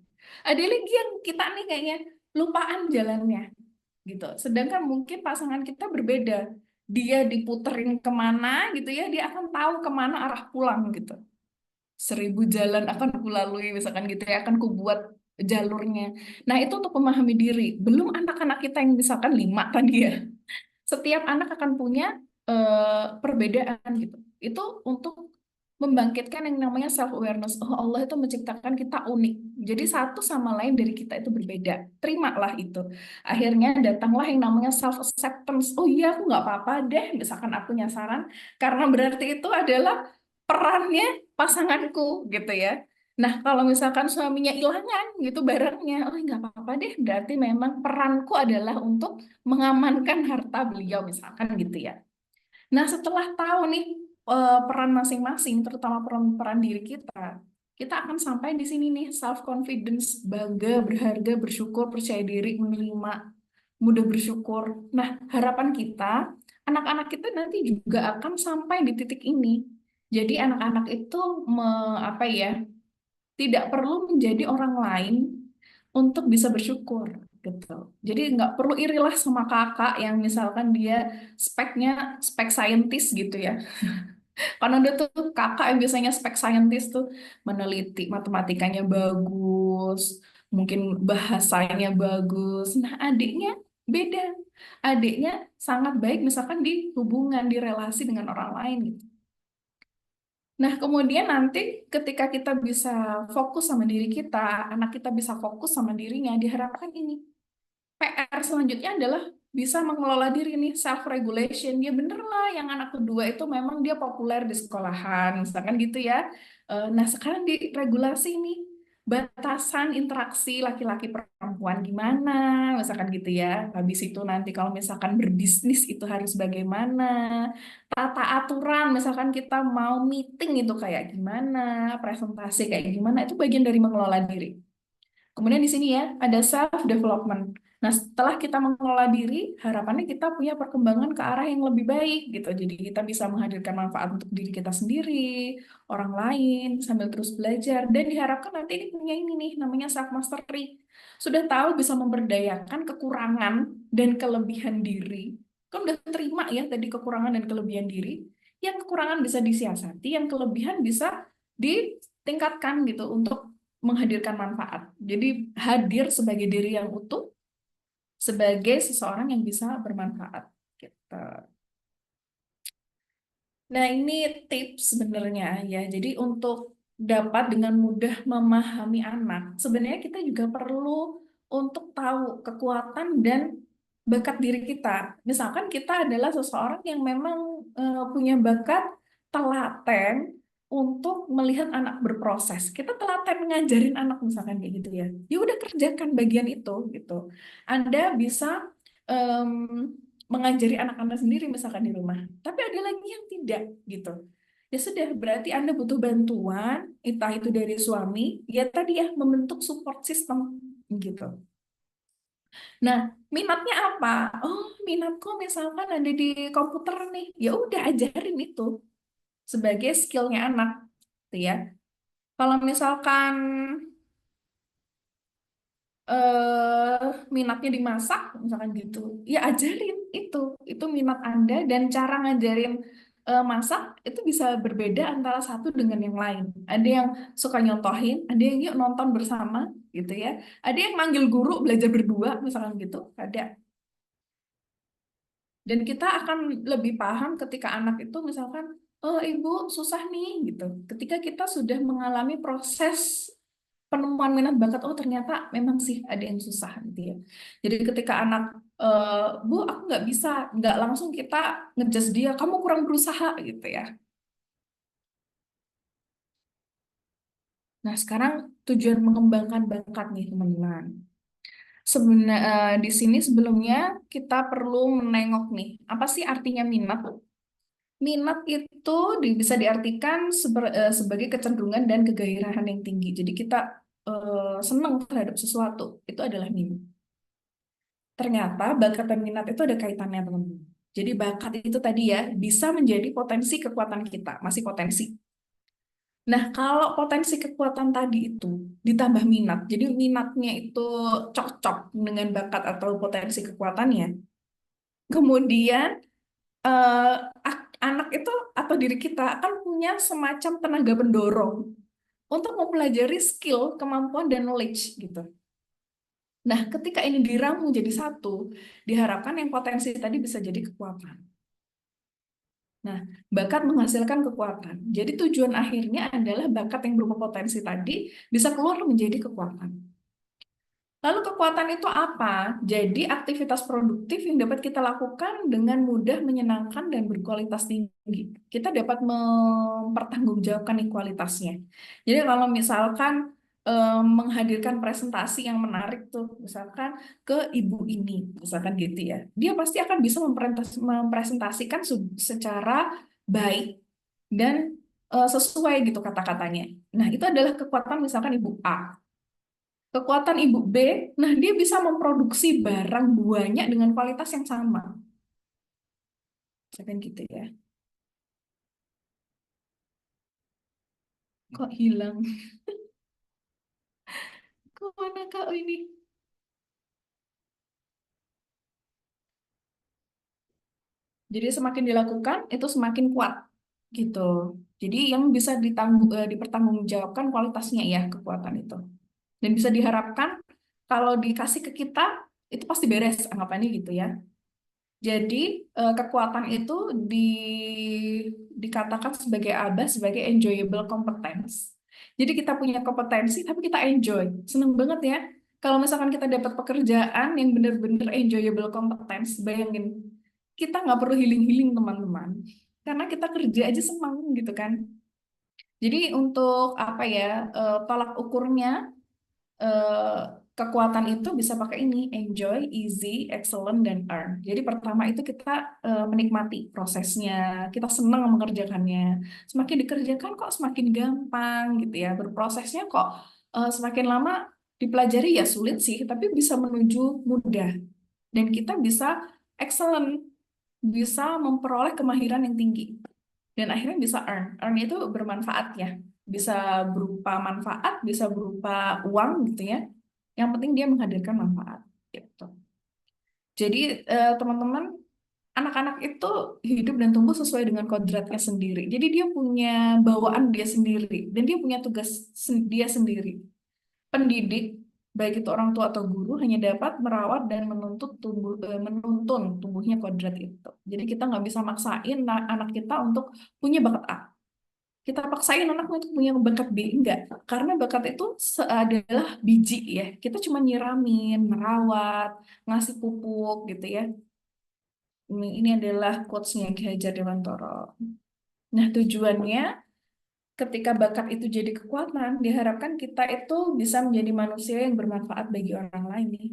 Ada lagi yang kita nih kayaknya lupaan jalannya gitu. Sedangkan mungkin pasangan kita berbeda. Dia diputerin kemana gitu ya, dia akan tahu kemana arah pulang gitu. 1.000 jalan akan kulalui misalkan gitu ya, akan kubuat jalurnya. Nah itu untuk memahami diri. Belum anak-anak kita yang misalkan 5 tadi ya, setiap anak akan punya perbedaan gitu. Itu untuk membangkitkan yang namanya self awareness. Oh Allah itu menciptakan kita unik, jadi satu sama lain dari kita itu berbeda. Terimalah itu. Akhirnya datanglah yang namanya self acceptance. Oh iya aku nggak apa-apa deh misalkan aku nyasaran, karena berarti itu adalah perannya pasanganku gitu ya. Nah, kalau misalkan suaminya ilangan gitu barangnya, oh nggak apa-apa deh, berarti memang peranku adalah untuk mengamankan harta beliau misalkan gitu ya. Nah, setelah tahu nih peran masing-masing, terutama peran diri kita akan sampai di sini nih, self confidence, bangga, berharga, bersyukur, percaya diri, menerima, mudah bersyukur. Nah, harapan kita, anak-anak kita nanti juga akan sampai di titik ini. Jadi anak-anak itu apa ya, tidak perlu menjadi orang lain untuk bisa bersyukur gitu. Jadi nggak perlu irilah sama kakak yang misalkan dia speknya spek saintis gitu ya. Karena dia tuh kakak yang biasanya spek saintis tuh meneliti, matematikanya bagus, mungkin bahasanya bagus. Nah adiknya beda. Adiknya sangat baik misalkan di hubungan, di relasi dengan orang lain gitu. Nah, kemudian nanti ketika kita bisa fokus sama diri kita, anak kita bisa fokus sama dirinya, diharapkan ini. PR selanjutnya adalah bisa mengelola diri nih, self regulation. Ya bener lah yang anak kedua itu memang dia populer di sekolahan, misalkan gitu ya. Nah, sekarang diregulasi nih batasan interaksi laki-laki perempuan gimana, misalkan gitu ya. Habis itu nanti kalau misalkan berbisnis itu harus bagaimana, tata aturan, misalkan kita mau meeting itu kayak gimana, presentasi kayak gimana, itu bagian dari mengelola diri. Kemudian di sini ya ada self development. Nah, setelah kita mengelola diri, harapannya kita punya perkembangan ke arah yang lebih baik gitu. Jadi kita bisa menghadirkan manfaat untuk diri kita sendiri, orang lain sambil terus belajar, dan diharapkan nanti ini punya ini nih namanya self mastery. Sudah tahu bisa memberdayakan kekurangan dan kelebihan diri. Kan udah terima ya tadi kekurangan dan kelebihan diri. Yang kekurangan bisa disiasati, yang kelebihan bisa ditingkatkan gitu untuk menghadirkan manfaat. Jadi hadir sebagai diri yang utuh, sebagai seseorang yang bisa bermanfaat. Gitu. Nah ini tips sebenarnya ya. Jadi untuk dapat dengan mudah memahami anak, sebenarnya kita juga perlu untuk tahu kekuatan dan bakat diri kita. Misalkan kita adalah seseorang yang memang punya bakat telaten, untuk melihat anak berproses. Kita telaten ngajarin anak misalkan kayak gitu ya. Ya udah kerjakan bagian itu gitu. Anda bisa em, mengajari anak Anda sendiri misalkan di rumah. Tapi ada lagi yang tidak gitu. Ya sudah, berarti Anda butuh bantuan, entah itu dari suami, ya tadi ya membentuk support system gitu. Nah, minatnya apa? Oh, minatku misalkan ada di komputer nih. Ya udah ajarin itu sebagai skillnya anak, gitu ya. Kalau misalkan minatnya dimasak, misalkan gitu, ya ajarin itu minat Anda dan cara ngajarin masak itu bisa berbeda antara satu dengan yang lain. Ada yang suka nyontohin, ada yang yuk nonton bersama, gitu ya. Ada yang manggil guru belajar berdua, misalkan gitu, ada. Dan kita akan lebih paham ketika anak itu misalkan, oh ibu susah nih gitu. Ketika kita sudah mengalami proses penemuan minat bakat, oh ternyata memang sih ada yang susah gitu ya. Jadi ketika anak, bu aku nggak bisa, nggak langsung kita ngejudge dia, kamu kurang berusaha gitu ya. Nah sekarang tujuan mengembangkan bakat nih teman-teman. Sebenarnya di sini sebelumnya kita perlu menengok nih, apa sih artinya minat? Minat itu bisa diartikan sebagai kecenderungan dan kegairahan yang tinggi. Jadi kita senang terhadap sesuatu, itu adalah minat. Ternyata bakat dan minat itu ada kaitannya, teman-teman. Jadi bakat itu tadi ya bisa menjadi potensi kekuatan kita, masih potensi. Nah, kalau potensi kekuatan tadi itu ditambah minat, jadi minatnya itu cocok dengan bakat atau potensi kekuatannya, kemudian eh, anak itu atau diri kita akan punya semacam tenaga pendorong untuk mempelajari skill, kemampuan, dan knowledge gitu. Nah, ketika ini diramu jadi satu, diharapkan yang potensi tadi bisa jadi kekuatan. Nah, bakat menghasilkan kekuatan. Jadi tujuan akhirnya adalah bakat yang berupa potensi tadi bisa keluar menjadi kekuatan. Lalu kekuatan itu apa? Jadi aktivitas produktif yang dapat kita lakukan dengan mudah, menyenangkan, dan berkualitas tinggi. Kita dapat mempertanggungjawabkan kualitasnya. Jadi kalau misalkan menghadirkan presentasi yang menarik tuh, misalkan ke ibu ini, misalkan gitu ya, dia pasti akan bisa mempresentasikan secara baik dan sesuai gitu kata-katanya. Nah, itu adalah kekuatan misalkan ibu A. Kekuatan ibu B, nah dia bisa memproduksi barang banyak dengan kualitas yang sama. Misalkan gitu ya. Kok hilang? Kok mana kak ini? Jadi semakin dilakukan, itu semakin kuat. Gitu. Jadi yang bisa dipertanggungjawabkan kualitasnya ya, kekuatan itu. Dan bisa diharapkan kalau dikasih ke kita, itu pasti beres anggapannya gitu ya. Jadi kekuatan itu dikatakan sebagai ABA sebagai enjoyable competence. Jadi kita punya kompetensi tapi kita enjoy. Seneng banget ya. Kalau misalkan kita dapat pekerjaan yang benar-benar enjoyable competence, bayangin kita nggak perlu healing-healing teman-teman. Karena kita kerja aja senang gitu kan. Jadi untuk apa ya, tolak ukurnya eh, kekuatan itu bisa pakai ini: enjoy, easy, excellent, dan earn. Jadi pertama itu kita menikmati prosesnya, kita senang mengerjakannya. Semakin dikerjakan kok semakin gampang gitu ya. Berprosesnya kok semakin lama dipelajari ya sulit sih, tapi bisa menuju mudah. Dan kita bisa excellent, bisa memperoleh kemahiran yang tinggi. Dan akhirnya bisa earn. Earn itu bermanfaat ya. Bisa berupa manfaat, bisa berupa uang gitu ya. Yang penting dia menghadirkan manfaat gitu. Jadi teman-teman, anak-anak itu hidup dan tumbuh sesuai dengan kodratnya sendiri. Jadi dia punya bawaan dia sendiri dan dia punya tugas dia sendiri. Pendidik, baik itu orang tua atau guru, hanya dapat merawat dan menuntun tumbuhnya kodrat itu. Jadi kita nggak bisa maksain anak kita untuk punya bakat A. Kita paksain anak untuk punya bakat B, enggak. Karena bakat itu adalah biji ya. Kita cuma nyiramin, merawat, ngasih pupuk gitu ya. Ini adalah quotes-nya Ki Hajar Dewantara. Nah, tujuannya ketika bakat itu jadi kekuatan, diharapkan kita itu bisa menjadi manusia yang bermanfaat bagi orang lain nih.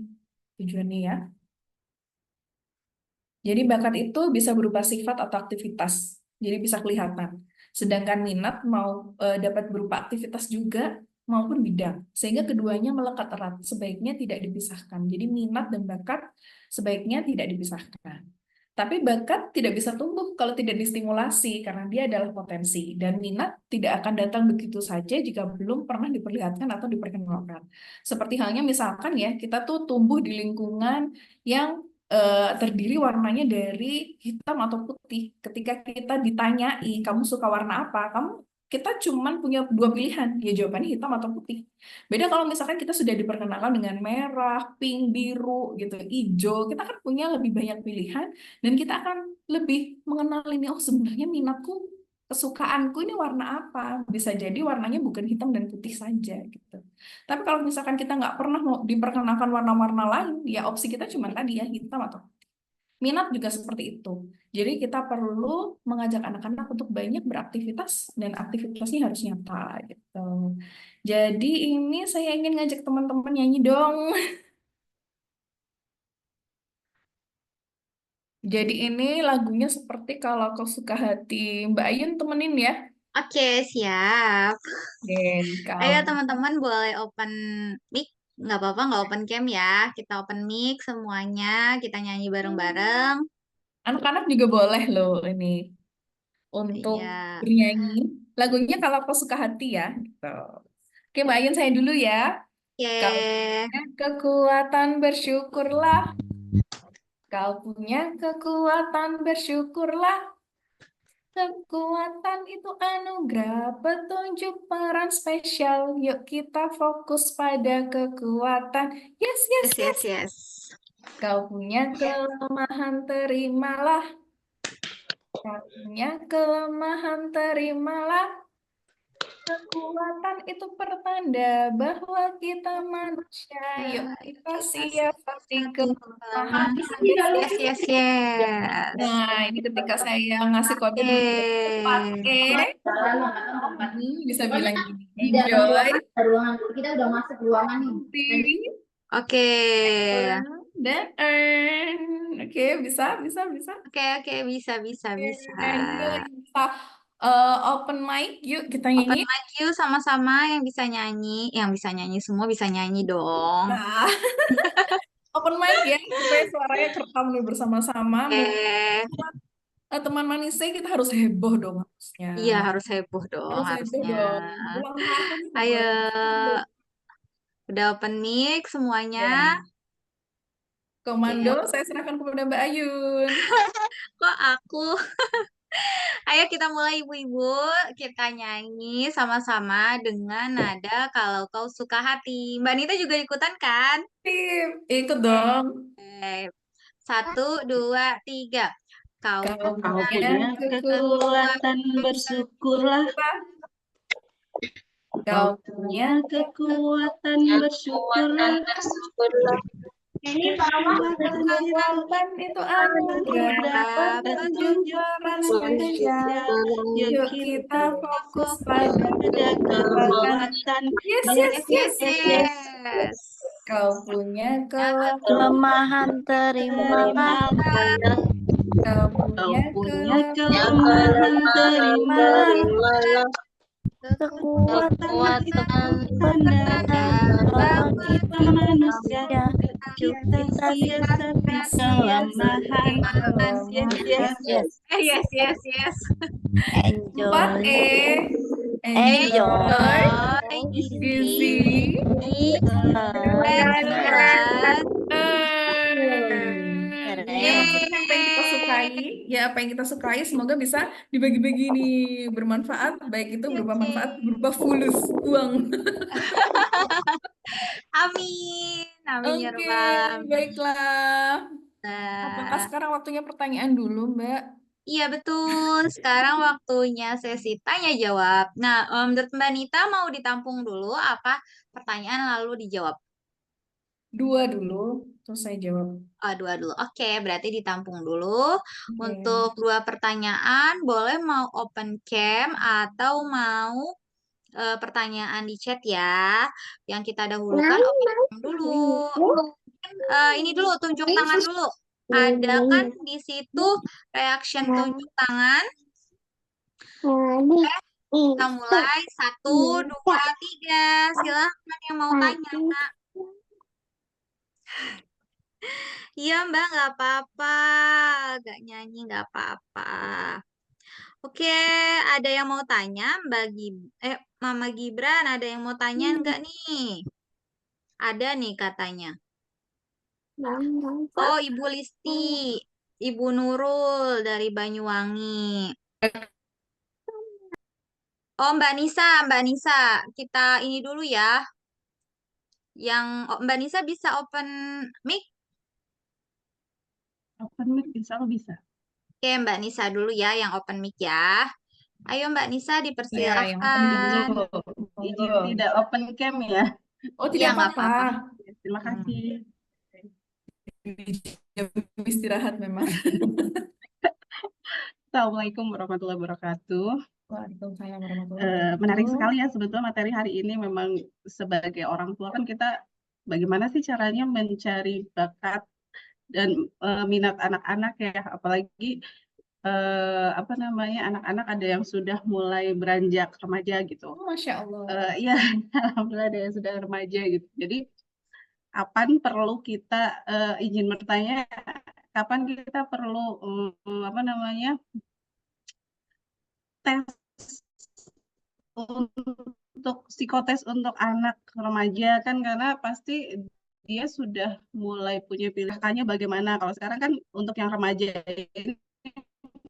Tujuannya ya. Jadi bakat itu bisa berupa sifat atau aktivitas. Jadi bisa kelihatan. Sedangkan minat dapat berupa aktivitas juga maupun bidang. Sehingga keduanya melekat erat. Sebaiknya tidak dipisahkan. Jadi minat dan bakat sebaiknya tidak dipisahkan. Tapi bakat tidak bisa tumbuh kalau tidak distimulasi karena dia adalah potensi. Dan minat tidak akan datang begitu saja jika belum pernah diperlihatkan atau diperkenalkan. Seperti halnya misalkan ya, kita tuh tumbuh di lingkungan yang terdiri warnanya dari hitam atau putih. Ketika kita ditanyai, kamu suka warna apa? Kita cuman punya dua pilihan, ya jawabannya hitam atau putih. Beda kalau misalkan kita sudah diperkenalkan dengan merah, pink, biru, gitu, hijau, kita kan punya lebih banyak pilihan dan kita akan lebih mengenal ini. Oh, sebenarnya minatku, kesukaanku ini warna apa? Bisa jadi warnanya bukan hitam dan putih saja, gitu. Tapi kalau misalkan kita nggak pernah mau diperkenalkan warna-warna lain, ya opsi kita cuma tadi ya hitam atau minat juga seperti itu. Jadi kita perlu mengajak anak-anak untuk banyak beraktivitas dan aktivitasnya harus nyata gitu. Jadi ini saya ingin ngajak teman-teman nyanyi dong. Jadi ini lagunya seperti Kalau Kau Suka Hati. Mbak Ayun temenin ya. Oke, siap. Oke, Ayo kau. teman-teman boleh open mic. Nggak apa-apa, nggak open cam ya. Kita open mic semuanya. Kita nyanyi bareng-bareng. Anak-anak juga boleh loh ini untuk Iya. bernyanyi. Lagunya Kalau Kau Suka Hati ya. Gitu. Oke, Mbak Ayun saya dulu ya. Kau Oke. punya kekuatan bersyukurlah. Kau punya kekuatan bersyukurlah. Kekuatan itu anugerah, petunjuk peran spesial. Yuk kita fokus pada kekuatan. Yes, yes, Yes, yes. yes, yes. Kau punya kelemahan, terimalah. Kau punya kelemahan, terimalah. Kekuatan itu pertanda bahwa kita manusia. Yuk kita Kita siap siap di hati kelemahan. kelemahan. Yes, yes, Yes, yes. yes, yes. Nah, ini ketika saya ngasih kode dulu ya. Oke. 4E. Bisa bilang gini. Enjoy. Kita udah masuk ruangan nih. See, Oke. dan earn. Oke, bisa, bisa, bisa. Oke, oke, bisa, bisa, Oke, bisa. yuk kita open mic. Yuk kita Open nyanyi. mic yuk sama-sama yang bisa nyanyi. Yang bisa nyanyi semua bisa nyanyi dong. Nah, open mic ya, supaya suaranya kerekam nih bersama-sama. Oke. Teman manisnya kita harus heboh dong harusnya. Iya, harus heboh dong Harus heboh harusnya. dong. Ulang tahun Ayo, boleh. udah open mic semuanya. Ya. Komando, Oke. saya serahkan kepada Mbak Ayun. Kok aku? Ayo kita mulai ibu-ibu. Kita nyanyi sama-sama dengan nada Kalau Kau Suka Hati. Mbak Nita juga ikutan kan? Tip, ikut dong. Oke. Satu, dua, tiga. Kau Kau Kau punya punya kekuatan, kekuatan, bersyukurlah. kau Kau punya punya kekuatan, bersyukurlah. kekuatan itu anugerah, petunjuk peran spesial. Yuk Yuk kita kita fokus fokus pada pada kekuatan. kekuatan. Yes, Yes, yes, yes, yes. yes. Kau punya kelemahan, Kelemahan terimalah. kau Kau punya punya kelemahan, kelemahan, terimalah. Kekuatan itu Tanda bahwa kita manusia, kita siasat kelemahan. Yes, yes, yes. Yes, yes, yes. 4E. Enjoy. Gizi. Berat. Ya, maksudnya apa yang kita sukai, ya apa yang kita sukai semoga bisa dibagi-bagi nih bermanfaat, baik itu berupa manfaat berupa fulus uang. Amin. Amin ya Oke, Rabbal Alamin. baiklah. Apakah Nah, sekarang waktunya pertanyaan dulu, Mbak? iya betul. Sekarang waktunya sesi tanya jawab. Nah, menurut Mbak Nita mau ditampung dulu apa pertanyaan lalu dijawab? Dua dulu, terus saya jawab. Oh, dua dulu. Oke, berarti ditampung dulu. Oke. Untuk dua pertanyaan, boleh mau open cam atau mau pertanyaan di chat ya. Yang kita dahulukan open cam dulu. Ini dulu, tunjuk tangan dulu. Ada kan di situ reaction tunjuk tangan. Kita mulai. 1, 2, 3. Silahkan yang mau tanya. Iya Mbak, nggak apa-apa. Nggak nyanyi, nggak apa-apa. Oke, ada yang mau tanya Mama Gibran, ada yang mau tanya nggak nih? Ada nih katanya. Oh, Ibu Listi, Ibu Nurul dari Banyuwangi. Oh, Mbak Nisa, kita ini dulu ya. Mbak Nisa bisa open mic? Open mic insya Allah bisa. Oke, Mbak Nisa dulu ya yang open mic ya. Ayo Mbak Nisa Ya, yang open dipersilahkan. dulu. Izin tidak open cam ya. Oh, Iya, tidak nggak apa-apa. apa-apa. Terima kasih. Jam istirahat memang. Assalamualaikum warahmatullahi wabarakatuh. Waalaikumsalam warahmatullahi Menarik wabarakatuh. sekali ya sebetulnya materi hari ini. Memang sebagai orang tua kan kita bagaimana sih caranya mencari bakat dan minat anak-anak ya, apalagi apa namanya, anak-anak ada yang sudah mulai beranjak remaja gitu. Oh, Masya Allah. Iya, alhamdulillah ada yang sudah remaja gitu. Jadi kapan perlu kita izin bertanya, kapan kita perlu apa namanya, tes untuk psikotes untuk anak remaja kan, karena pasti dia sudah mulai punya pilihannya bagaimana. Kalau sekarang kan untuk yang remaja ini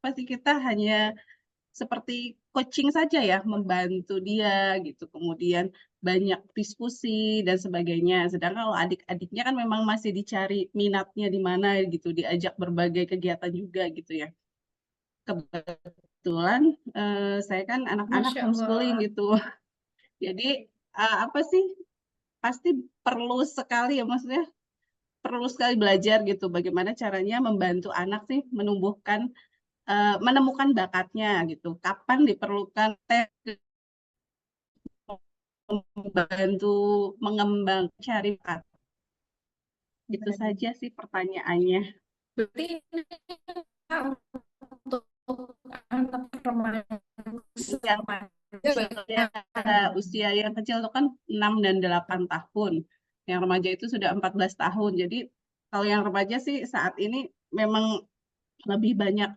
pasti kita hanya seperti coaching saja ya, membantu dia gitu. Kemudian banyak diskusi dan sebagainya. Sedangkan kalau adik-adiknya kan memang masih dicari minatnya di mana gitu, diajak berbagai kegiatan juga gitu ya. Kebetulan saya kan anak-anak Masya homeschooling Allah. gitu. Jadi apa sih, pasti perlu sekali ya, maksudnya perlu sekali belajar gitu bagaimana caranya membantu anak sih menemukan bakatnya gitu. Kapan diperlukan tes, membantu mengembang cari bakat. Itu saja sih pertanyaannya. Berarti ini untuk anak remaja Yang ya. usia yang kecil itu kan 6 dan 8 tahun. Yang remaja itu sudah 14 tahun. Jadi kalau yang remaja sih saat ini memang lebih banyak,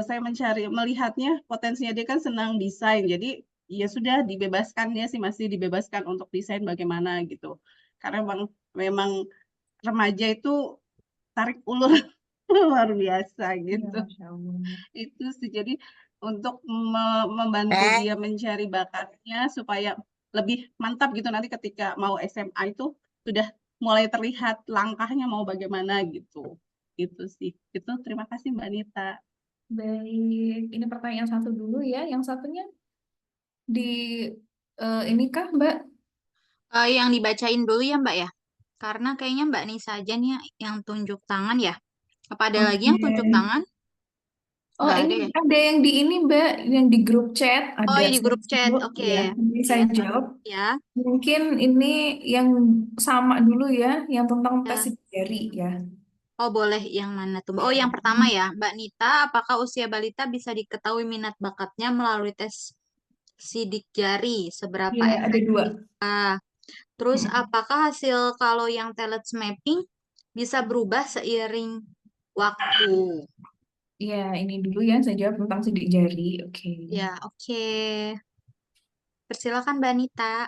saya melihatnya potensinya, dia kan senang desain. Jadi ya sudah dibebaskan, dia sih masih dibebaskan untuk desain bagaimana gitu. Karena memang remaja itu tarik ulur luar biasa Iya, gitu. Masya Allah. Itu sih, jadi untuk membantu dia mencari bakatnya supaya lebih mantap gitu, nanti ketika mau SMA itu sudah mulai terlihat langkahnya mau bagaimana gitu. Itu sih. Itu, terima kasih Mbak Nita. Baik, ini pertanyaan satu dulu ya. Yang satunya di ini kah, Mbak? Yang dibacain dulu ya Mbak ya. Karena kayaknya Mbak Nisa aja nih yang tunjuk tangan ya. Apa ada lagi yang tunjuk Oke. tangan? Oh, Nggak ini ada ya? ada yang di ini, Mbak, yang di grup chat Oh, ada di saya grup chat. jawab Oke. ya. Ini Oke, saya sorry. jawab. Ya. Mungkin ini yang sama dulu ya, yang tentang tes Ya. sidik jari ya. Oh, boleh. Yang mana tuh, Mbak? Oh, yang pertama ya. Mbak Nita, apakah usia balita bisa diketahui minat bakatnya melalui tes sidik jari? Seberapa Iya, ada dua. efektif? Terus, apakah hasil kalau yang talent mapping bisa berubah seiring waktu? Iya, ini dulu ya, saya jawab tentang sidik jari. Oke. Ya, oke. Persilakan Mbak Nita.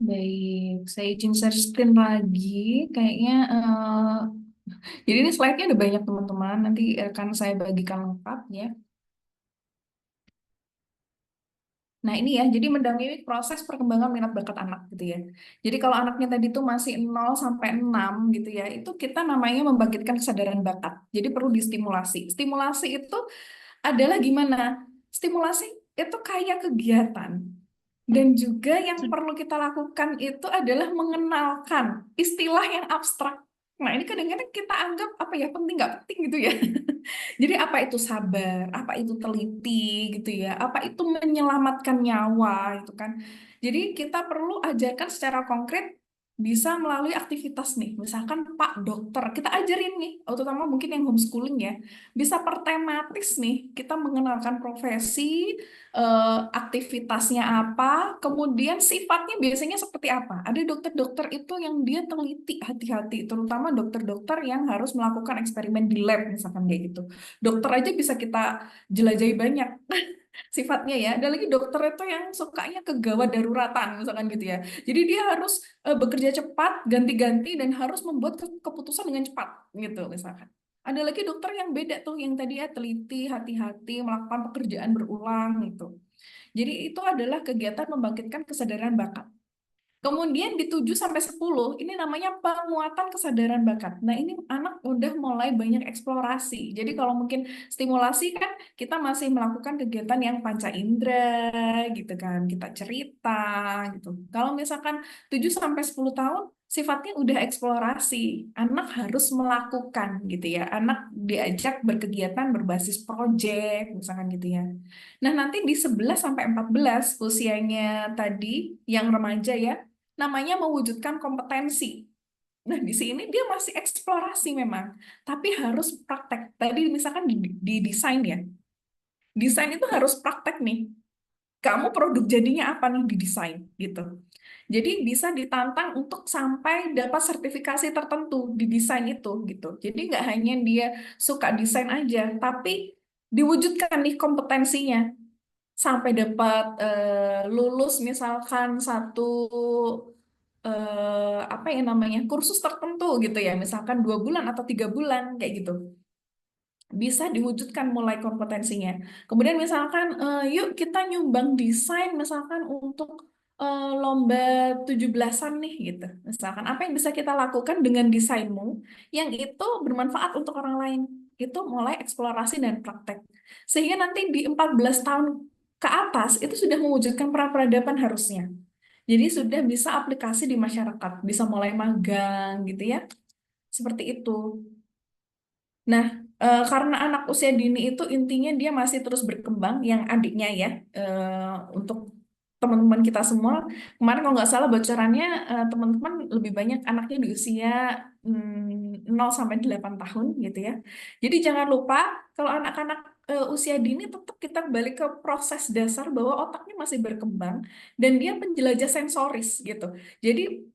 Baik, saya izin share screen lagi. Kayaknya, jadi ini slide-nya ada banyak teman-teman. Nanti akan saya bagikan lengkap ya. Nah ini ya, jadi mendampingi proses perkembangan minat bakat anak gitu ya. Jadi kalau anaknya tadi tuh masih 0 sampai 6 gitu ya, itu kita namanya membangkitkan kesadaran bakat. Jadi perlu distimulasi. Stimulasi itu adalah gimana? Stimulasi itu kayak kegiatan Dan juga yang perlu kita lakukan itu adalah mengenalkan istilah yang abstrak. Nah, ini kadang-kadang kita anggap apa ya, penting nggak penting gitu ya. Jadi apa itu sabar, apa itu teliti gitu ya, apa itu menyelamatkan nyawa itu kan. Jadi kita perlu ajarkan secara konkret bisa melalui aktivitas nih. Misalkan Pak Dokter, kita ajarin nih, terutama mungkin yang homeschooling ya, bisa per tematis nih, kita mengenalkan profesi, aktivitasnya apa, kemudian sifatnya biasanya seperti apa. Ada dokter-dokter itu yang dia teliti hati-hati, terutama dokter-dokter yang harus melakukan eksperimen di lab, misalkan kayak gitu. Dokter aja bisa kita jelajahi banyak sifatnya ya. Ada lagi dokter itu yang sukanya kegawat daruratan, misalkan gitu ya. Jadi dia harus bekerja cepat, ganti-ganti, dan harus membuat keputusan dengan cepat, gitu misalkan. Ada lagi dokter yang beda tuh, yang tadi ya teliti, hati-hati, melakukan pekerjaan berulang gitu. Jadi itu adalah kegiatan membangkitkan kesadaran bakat. Kemudian di 7 sampai 10 ini namanya penguatan kesadaran bakat. Nah, ini anak udah mulai banyak eksplorasi. Jadi kalau mungkin stimulasi kan kita masih melakukan kegiatan yang panca indera gitu kan. Kita cerita gitu. Kalau misalkan 7 sampai 10 tahun sifatnya udah eksplorasi. Anak harus melakukan gitu ya. Anak diajak berkegiatan berbasis proyek misalkan gitu ya. Nah, nanti di 11 sampai 14 usianya tadi yang remaja ya, namanya mewujudkan kompetensi. Nah, di sini dia masih eksplorasi memang, tapi harus praktek. Tadi misalkan di desain ya, desain itu harus praktek nih. Kamu produk jadinya apa nih di desain gitu. Jadi bisa ditantang untuk sampai dapat sertifikasi tertentu di desain itu gitu. Jadi nggak hanya dia suka desain aja, tapi diwujudkan nih kompetensinya sampai dapat lulus misalkan satu apa ya namanya kursus tertentu gitu ya, misalkan 2 bulan atau 3 bulan kayak gitu, bisa diwujudkan mulai kompetensinya. Kemudian misalkan yuk kita nyumbang desain misalkan untuk lomba 17-an nih gitu. Misalkan apa yang bisa kita lakukan dengan desainmu yang itu bermanfaat untuk orang lain. Itu mulai eksplorasi dan praktek. Sehingga nanti di 14 tahun ke atas itu sudah mewujudkan pra-peradaban harusnya. Jadi sudah bisa aplikasi di masyarakat, bisa mulai magang gitu ya. Seperti itu. Nah, karena anak usia dini itu intinya dia masih terus berkembang, yang adiknya ya, untuk teman-teman kita semua, kemarin kalau nggak salah bocorannya, teman-teman lebih banyak anaknya di usia 0 sampai 8 tahun gitu ya. Jadi jangan lupa kalau anak-anak usia dini tetap kita balik ke proses dasar bahwa otaknya masih berkembang dan dia penjelajah sensoris gitu. Jadi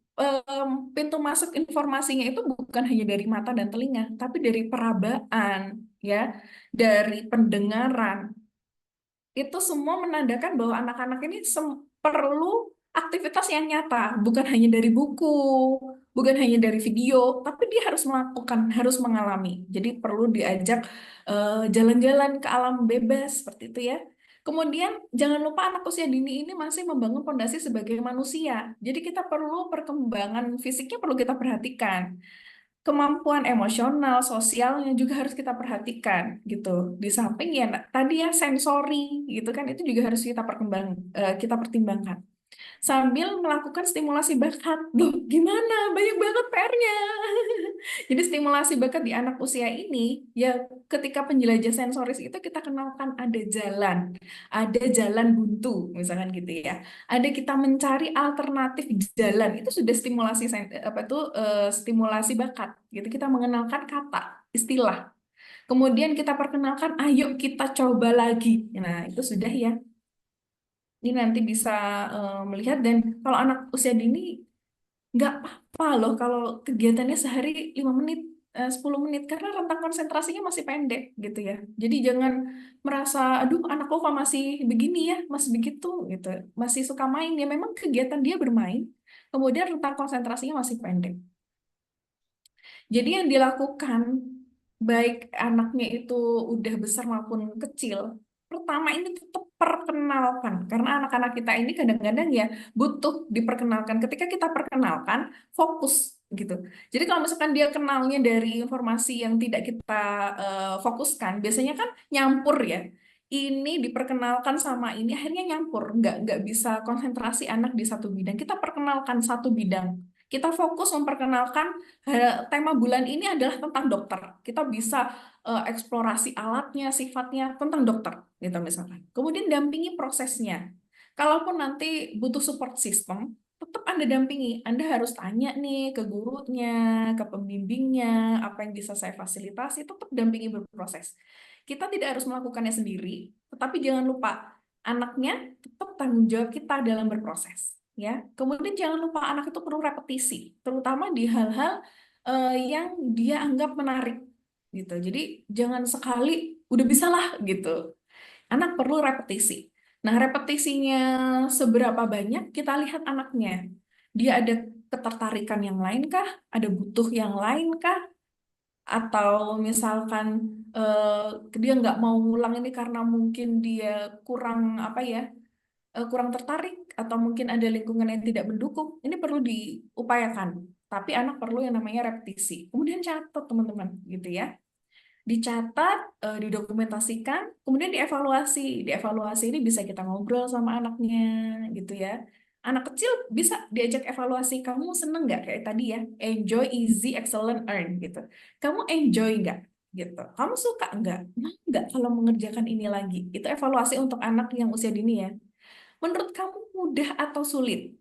pintu masuk informasinya itu bukan hanya dari mata dan telinga, tapi dari perabaan, ya, dari pendengaran. Itu semua menandakan bahwa anak-anak ini perlu aktivitas yang nyata, bukan hanya dari buku, bukan hanya dari video, tapi dia harus melakukan, harus mengalami. Jadi perlu diajak jalan-jalan ke alam bebas seperti itu ya. Kemudian jangan lupa anak usia dini ini masih membangun fondasi sebagai manusia. Jadi kita perlu perkembangan fisiknya perlu kita perhatikan, kemampuan emosional, sosialnya juga harus kita perhatikan gitu. Di samping ya tadi ya sensori gitu kan itu juga harus kita pertimbangkan. Sambil melakukan stimulasi bakat. Loh, gimana? Banyak banget PR-nya. Jadi stimulasi bakat di anak usia ini, ya ketika penjelajah sensoris itu kita kenalkan ada jalan buntu, misalkan gitu ya. Ada kita mencari alternatif jalan, itu sudah stimulasi bakat. Gitu kita mengenalkan kata, istilah. Kemudian kita perkenalkan, ayo kita coba lagi. Nah, itu sudah ya. Ini nanti bisa melihat, dan kalau anak usia dini nggak apa-apa loh kalau kegiatannya sehari 5 menit, 10 menit, karena rentang konsentrasinya masih pendek gitu ya. Jadi jangan merasa, aduh anakku kok masih begini ya, masih begitu gitu, masih suka main ya. Memang kegiatan dia bermain, kemudian rentang konsentrasinya masih pendek. Jadi yang dilakukan baik anaknya itu udah besar maupun kecil, pertama ini tetap perkenalkan, karena anak-anak kita ini kadang-kadang ya butuh diperkenalkan. Ketika kita perkenalkan, fokus gitu. Jadi kalau misalkan dia kenalnya dari informasi yang tidak kita fokuskan, biasanya kan nyampur ya. ini diperkenalkan sama ini akhirnya nyampur, nggak bisa konsentrasi anak di satu bidang. Kita perkenalkan satu bidang. Kita fokus memperkenalkan tema bulan ini adalah tentang dokter. Kita bisa eksplorasi alatnya, sifatnya tentang dokter, gitu misalkan. Kemudian dampingi prosesnya. Kalaupun nanti butuh support system, tetap Anda dampingi. Anda harus tanya nih ke gurunya, ke pembimbingnya, apa yang bisa saya fasilitasi, tetap dampingi berproses. Kita tidak harus melakukannya sendiri, tetapi jangan lupa anaknya tetap tanggung jawab kita dalam berproses. Ya, kemudian jangan lupa anak itu perlu repetisi, terutama di hal-hal yang dia anggap menarik, gitu. Jadi jangan sekali udah bisa lah gitu. Anak perlu repetisi. Nah, repetisinya seberapa banyak kita lihat anaknya. Dia ada ketertarikan yang lain kah? Ada butuh yang lain kah? Atau misalkan dia nggak mau ngulang ini karena mungkin dia kurang apa ya, kurang tertarik atau mungkin ada lingkungan yang tidak mendukung. Ini perlu diupayakan. Tapi anak perlu yang namanya repetisi. Kemudian catat teman-teman, gitu ya. Dicatat, didokumentasikan, kemudian dievaluasi. Dievaluasi ini bisa kita ngobrol sama anaknya, gitu ya. Anak kecil bisa diajak evaluasi, kamu seneng nggak kayak tadi ya, enjoy, easy, excellent, earn, gitu. Kamu enjoy nggak? Gitu. Kamu suka nggak? Mau nggak kalau mengerjakan ini lagi? Itu evaluasi untuk anak yang usia dini ya. Menurut kamu mudah atau sulit?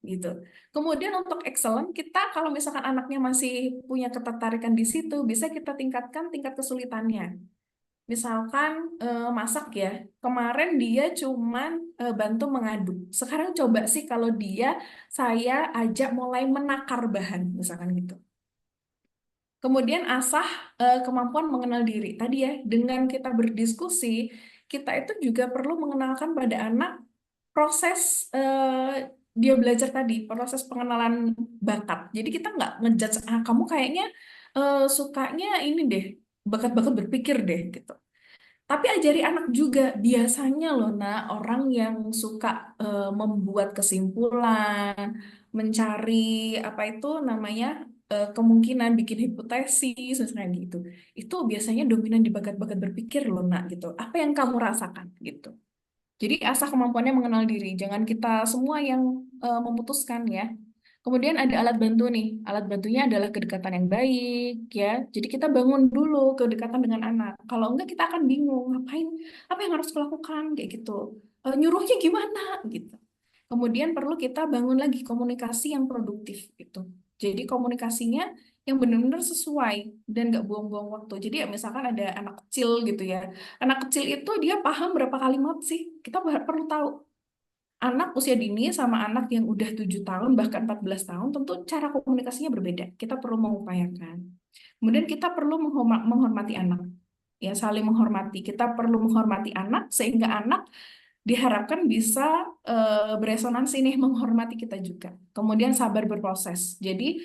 Gitu. Kemudian untuk excellent, kita kalau misalkan anaknya masih punya ketertarikan di situ, bisa kita tingkatkan tingkat kesulitannya. Misalkan masak ya, kemarin dia cuman bantu mengaduk. Sekarang coba sih kalau saya ajak mulai menakar bahan, misalkan gitu. Kemudian asah kemampuan mengenal diri. Tadi ya, dengan kita berdiskusi, kita itu juga perlu mengenalkan pada anak proses dia belajar tadi, proses pengenalan bakat. Jadi kita nggak ngejudge, kamu kayaknya sukanya ini deh, bakat-bakat berpikir deh, gitu. Tapi ajari anak juga, biasanya loh, nah orang yang suka membuat kesimpulan, mencari apa itu namanya kemungkinan, bikin hipotesis, misalnya gitu. Itu biasanya dominan di bakat-bakat berpikir loh, nak gitu. Apa yang kamu rasakan gitu. Jadi asah kemampuannya mengenal diri, jangan kita semua yang memutuskan ya. Kemudian ada alat bantu nih, alat bantunya adalah kedekatan yang baik ya. Jadi kita bangun dulu kedekatan dengan anak. Kalau enggak kita akan bingung, ngapain, apa yang harus kulakukan kayak gitu. Nyuruhnya gimana gitu. Kemudian perlu kita bangun lagi komunikasi yang produktif gitu. Jadi komunikasinya yang benar-benar sesuai dan nggak buang-buang waktu. Jadi ya misalkan ada anak kecil gitu ya. Anak kecil itu dia paham berapa kalimat sih? Kita perlu tahu. Anak usia dini sama anak yang udah 7 tahun bahkan 14 tahun tentu cara komunikasinya berbeda. Kita perlu mengupayakan. Kemudian kita perlu menghormati anak. Ya, saling menghormati. Kita perlu menghormati anak sehingga anak diharapkan bisa beresonansi nih menghormati kita juga. Kemudian sabar berproses. Jadi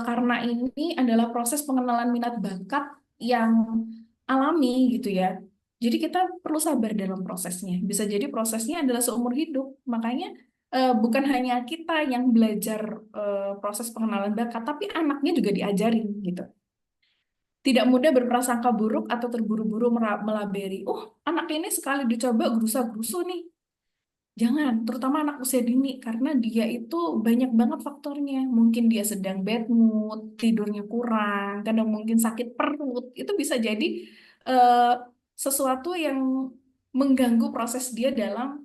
karena ini adalah proses pengenalan minat bakat yang alami gitu ya. Jadi kita perlu sabar dalam prosesnya. Bisa jadi prosesnya adalah seumur hidup. Makanya bukan hanya kita yang belajar proses pengenalan bakat, tapi anaknya juga diajarin gitu. Tidak mudah berprasangka buruk atau terburu-buru melabeli. Oh, anak ini sekali dicoba gerusa-gerusu nih. Jangan, terutama anak usia dini, karena dia itu banyak banget faktornya. Mungkin dia sedang bad mood, tidurnya kurang, kadang mungkin sakit perut. Itu bisa jadi eh, sesuatu yang mengganggu proses dia dalam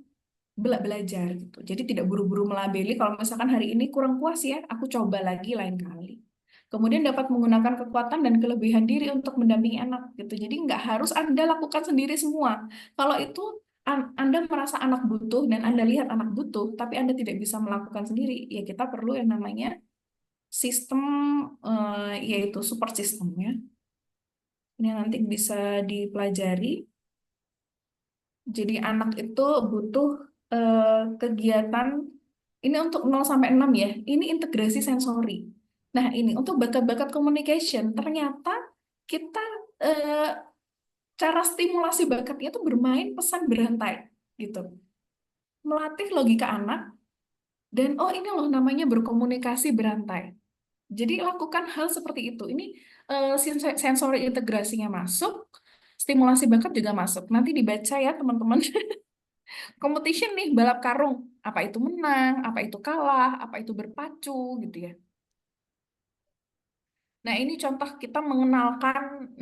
belajar gitu. Jadi tidak buru-buru melabeli. Kalau misalkan hari ini kurang puas ya, aku coba lagi lain kali. Kemudian dapat menggunakan kekuatan dan kelebihan diri untuk mendampingi anak gitu. Jadi nggak harus Anda lakukan sendiri semua. Kalau itu Anda merasa anak butuh dan Anda lihat anak butuh, tapi Anda tidak bisa melakukan sendiri, ya kita perlu yang namanya sistem, yaitu support systemnya. Ini nanti bisa dipelajari. Jadi anak itu butuh kegiatan, ini untuk 0 sampai 6 ya, ini integrasi sensori. Nah ini untuk bakat-bakat communication, ternyata kita cara stimulasi bakatnya itu bermain pesan berantai gitu. Melatih logika anak, dan oh ini loh namanya berkomunikasi berantai. Jadi lakukan hal seperti itu. Ini sensori integrasinya masuk, Stimulasi bakat juga masuk. Nanti dibaca ya teman-teman. Competition nih, balap karung. Apa itu menang, apa itu kalah, apa itu berpacu gitu ya. Nah, ini contoh kita mengenalkan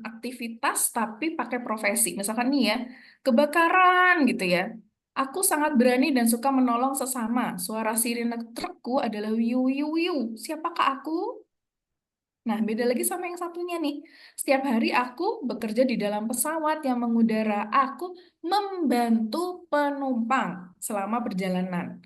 aktivitas tapi pakai profesi. Misalkan nih ya, kebakaran gitu ya. Aku sangat berani dan suka menolong sesama. Suara sirine trukku adalah wiu wiu wiu. Siapakah aku? Nah, beda lagi sama yang satunya nih. Setiap hari aku bekerja di dalam pesawat yang mengudara. Aku membantu penumpang selama perjalanan.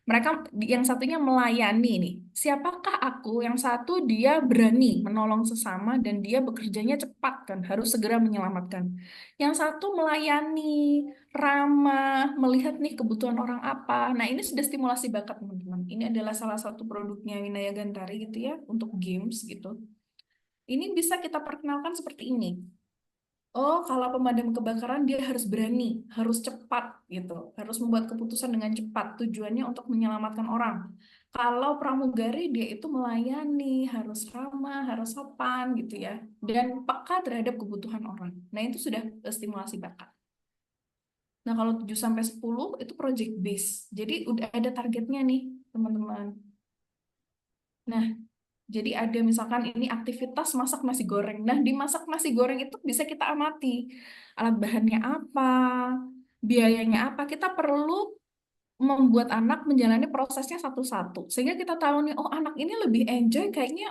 Mereka yang satunya melayani nih. Siapakah aku? Yang satu dia berani menolong sesama dan dia bekerjanya cepat kan, harus segera menyelamatkan. Yang satu melayani, ramah, melihat nih kebutuhan orang apa. Nah, ini sudah stimulasi bakat, teman-teman. Ini adalah salah satu produknya Winaya Gantari gitu ya, untuk games gitu. Ini bisa kita perkenalkan seperti ini. Oh, kalau pemadam kebakaran dia harus berani, harus cepat gitu, harus membuat keputusan dengan cepat. Tujuannya untuk menyelamatkan orang. Kalau pramugari dia itu melayani, harus ramah, harus sopan gitu ya, dan peka terhadap kebutuhan orang. Nah, itu sudah stimulasi bakat. Nah, kalau 7 sampai 10 itu project base. Jadi udah ada targetnya nih, teman-teman. Nah, jadi ada misalkan ini aktivitas masak nasi goreng. Nah, di masak nasi goreng itu bisa kita amati alat bahannya apa, biayanya apa. Kita perlu membuat anak menjalani prosesnya satu-satu. Sehingga kita tahu nih, oh anak ini lebih enjoy kayaknya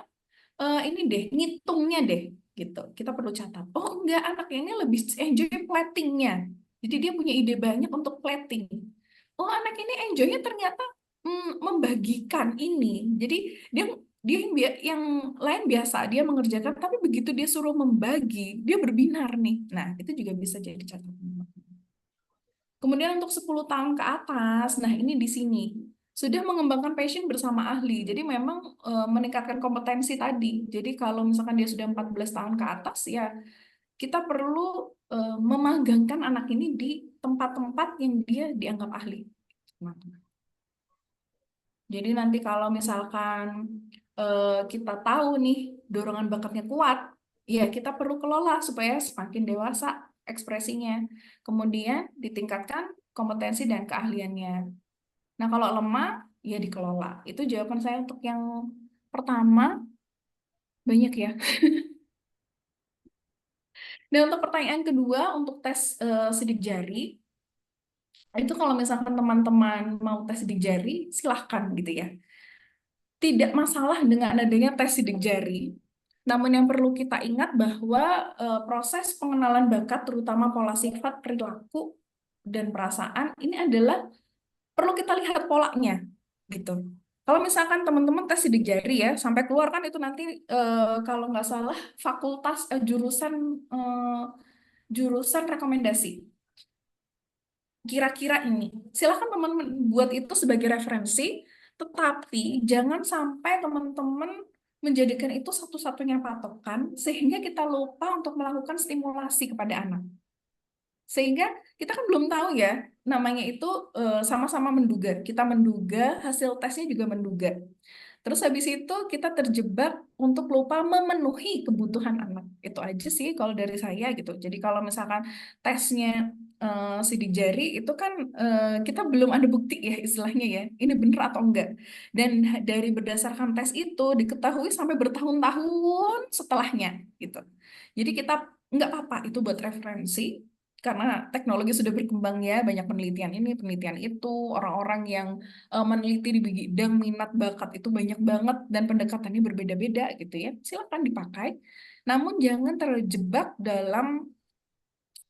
ini deh, ngitungnya deh gitu. Kita perlu catat. Oh enggak, anak ini lebih enjoy platingnya. Jadi dia punya ide banyak untuk plating. Oh anak ini enjoynya ternyata membagikan ini. Jadi dia dia yang lain biasa dia mengerjakan, tapi begitu dia suruh membagi, dia berbinar nih. Nah, itu juga bisa jadi catatan. Kemudian untuk 10 tahun ke atas, nah ini di sini sudah mengembangkan passion bersama ahli. Jadi memang meningkatkan kompetensi tadi. Jadi kalau misalkan dia sudah 14 tahun ke atas ya kita perlu memagangkan anak ini di tempat-tempat yang dia dianggap ahli. Jadi nanti kalau misalkan kita tahu nih dorongan bakatnya kuat, ya kita perlu kelola supaya semakin dewasa ekspresinya. Kemudian ditingkatkan kompetensi dan keahliannya. Nah, kalau lemah, ya dikelola. Itu jawaban saya untuk yang pertama. Banyak ya. Dan untuk pertanyaan kedua, untuk tes sidik jari, itu kalau misalkan teman-teman mau tes sidik jari, silahkan gitu ya. Tidak masalah dengan adanya tes sidik jari. Namun yang perlu kita ingat bahwa proses pengenalan bakat, terutama pola sifat, perilaku, dan perasaan, ini adalah perlu kita lihat polanya, gitu. Kalau misalkan teman-teman tes sidik jari ya, sampai keluar kan itu nanti kalau nggak salah fakultas jurusan rekomendasi. Kira-kira ini, silahkan teman-teman buat itu sebagai referensi, tetapi jangan sampai teman-teman menjadikan itu satu-satunya patokan sehingga kita lupa untuk melakukan stimulasi kepada anak. Sehingga kita kan belum tahu ya, namanya itu sama-sama menduga. Kita menduga, hasil tesnya juga menduga. Terus habis itu kita terjebak untuk lupa memenuhi kebutuhan anak. Itu aja sih kalau dari saya gitu. Jadi kalau misalkan tesnya sidik jari itu kan kita belum ada bukti ya istilahnya ya. Ini benar atau enggak. Dan dari berdasarkan tes itu diketahui sampai bertahun-tahun setelahnya gitu. Jadi kita nggak apa-apa itu buat referensi karena teknologi sudah berkembang ya, banyak penelitian ini, penelitian itu, orang-orang yang meneliti di bidang minat bakat itu banyak banget dan pendekatannya berbeda-beda gitu ya. Silakan dipakai, namun jangan terjebak dalam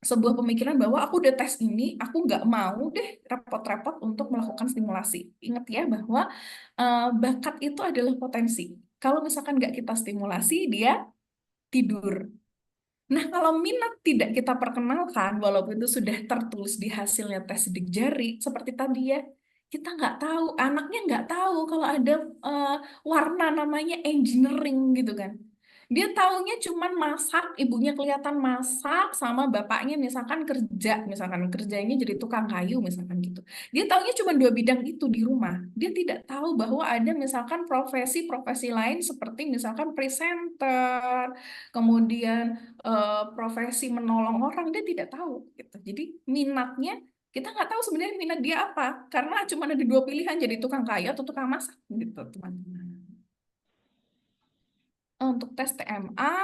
sebuah pemikiran bahwa aku udah tes ini, aku nggak mau deh repot-repot untuk melakukan stimulasi. Ingat ya bahwa bakat itu adalah potensi. Kalau misalkan nggak kita stimulasi, dia tidur. Nah, kalau minat tidak kita perkenalkan, walaupun itu sudah tertulis di hasilnya tes sidik jari, seperti tadi ya, kita nggak tahu, anaknya nggak tahu kalau ada warna namanya engineering gitu kan. Dia taunya cuman masak, ibunya kelihatan masak, sama bapaknya misalkan kerja, misalkan kerjanya jadi tukang kayu, misalkan gitu. Dia taunya cuma dua bidang itu di rumah. Dia tidak tahu bahwa ada misalkan profesi-profesi lain seperti misalkan presenter, kemudian profesi menolong orang, dia tidak tahu gitu. Jadi minatnya kita nggak tahu sebenarnya minat dia apa, karena cuma ada dua pilihan, jadi tukang kayu atau tukang masak gitu, teman-teman. Untuk tes TMA,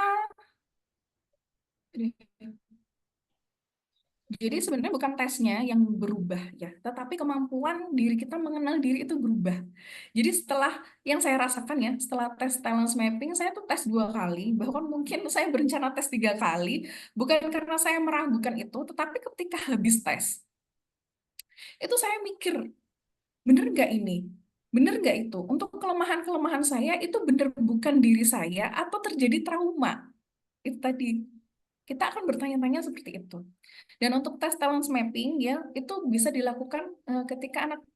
jadi sebenarnya bukan tesnya yang berubah ya, tetapi kemampuan diri kita mengenal diri itu berubah. Jadi setelah yang saya rasakan ya, setelah tes talent mapping, saya tuh tes 2 kali, bahkan mungkin saya berencana tes 3 kali, bukan karena saya meragukan itu, tetapi ketika habis tes, itu saya mikir, bener nggak ini? Bener nggak itu? Untuk kelemahan-kelemahan saya, itu bener bukan diri saya, atau terjadi trauma? Itu tadi, kita akan bertanya-tanya seperti itu. Dan untuk tes talent mapping ya itu bisa dilakukan ketika anak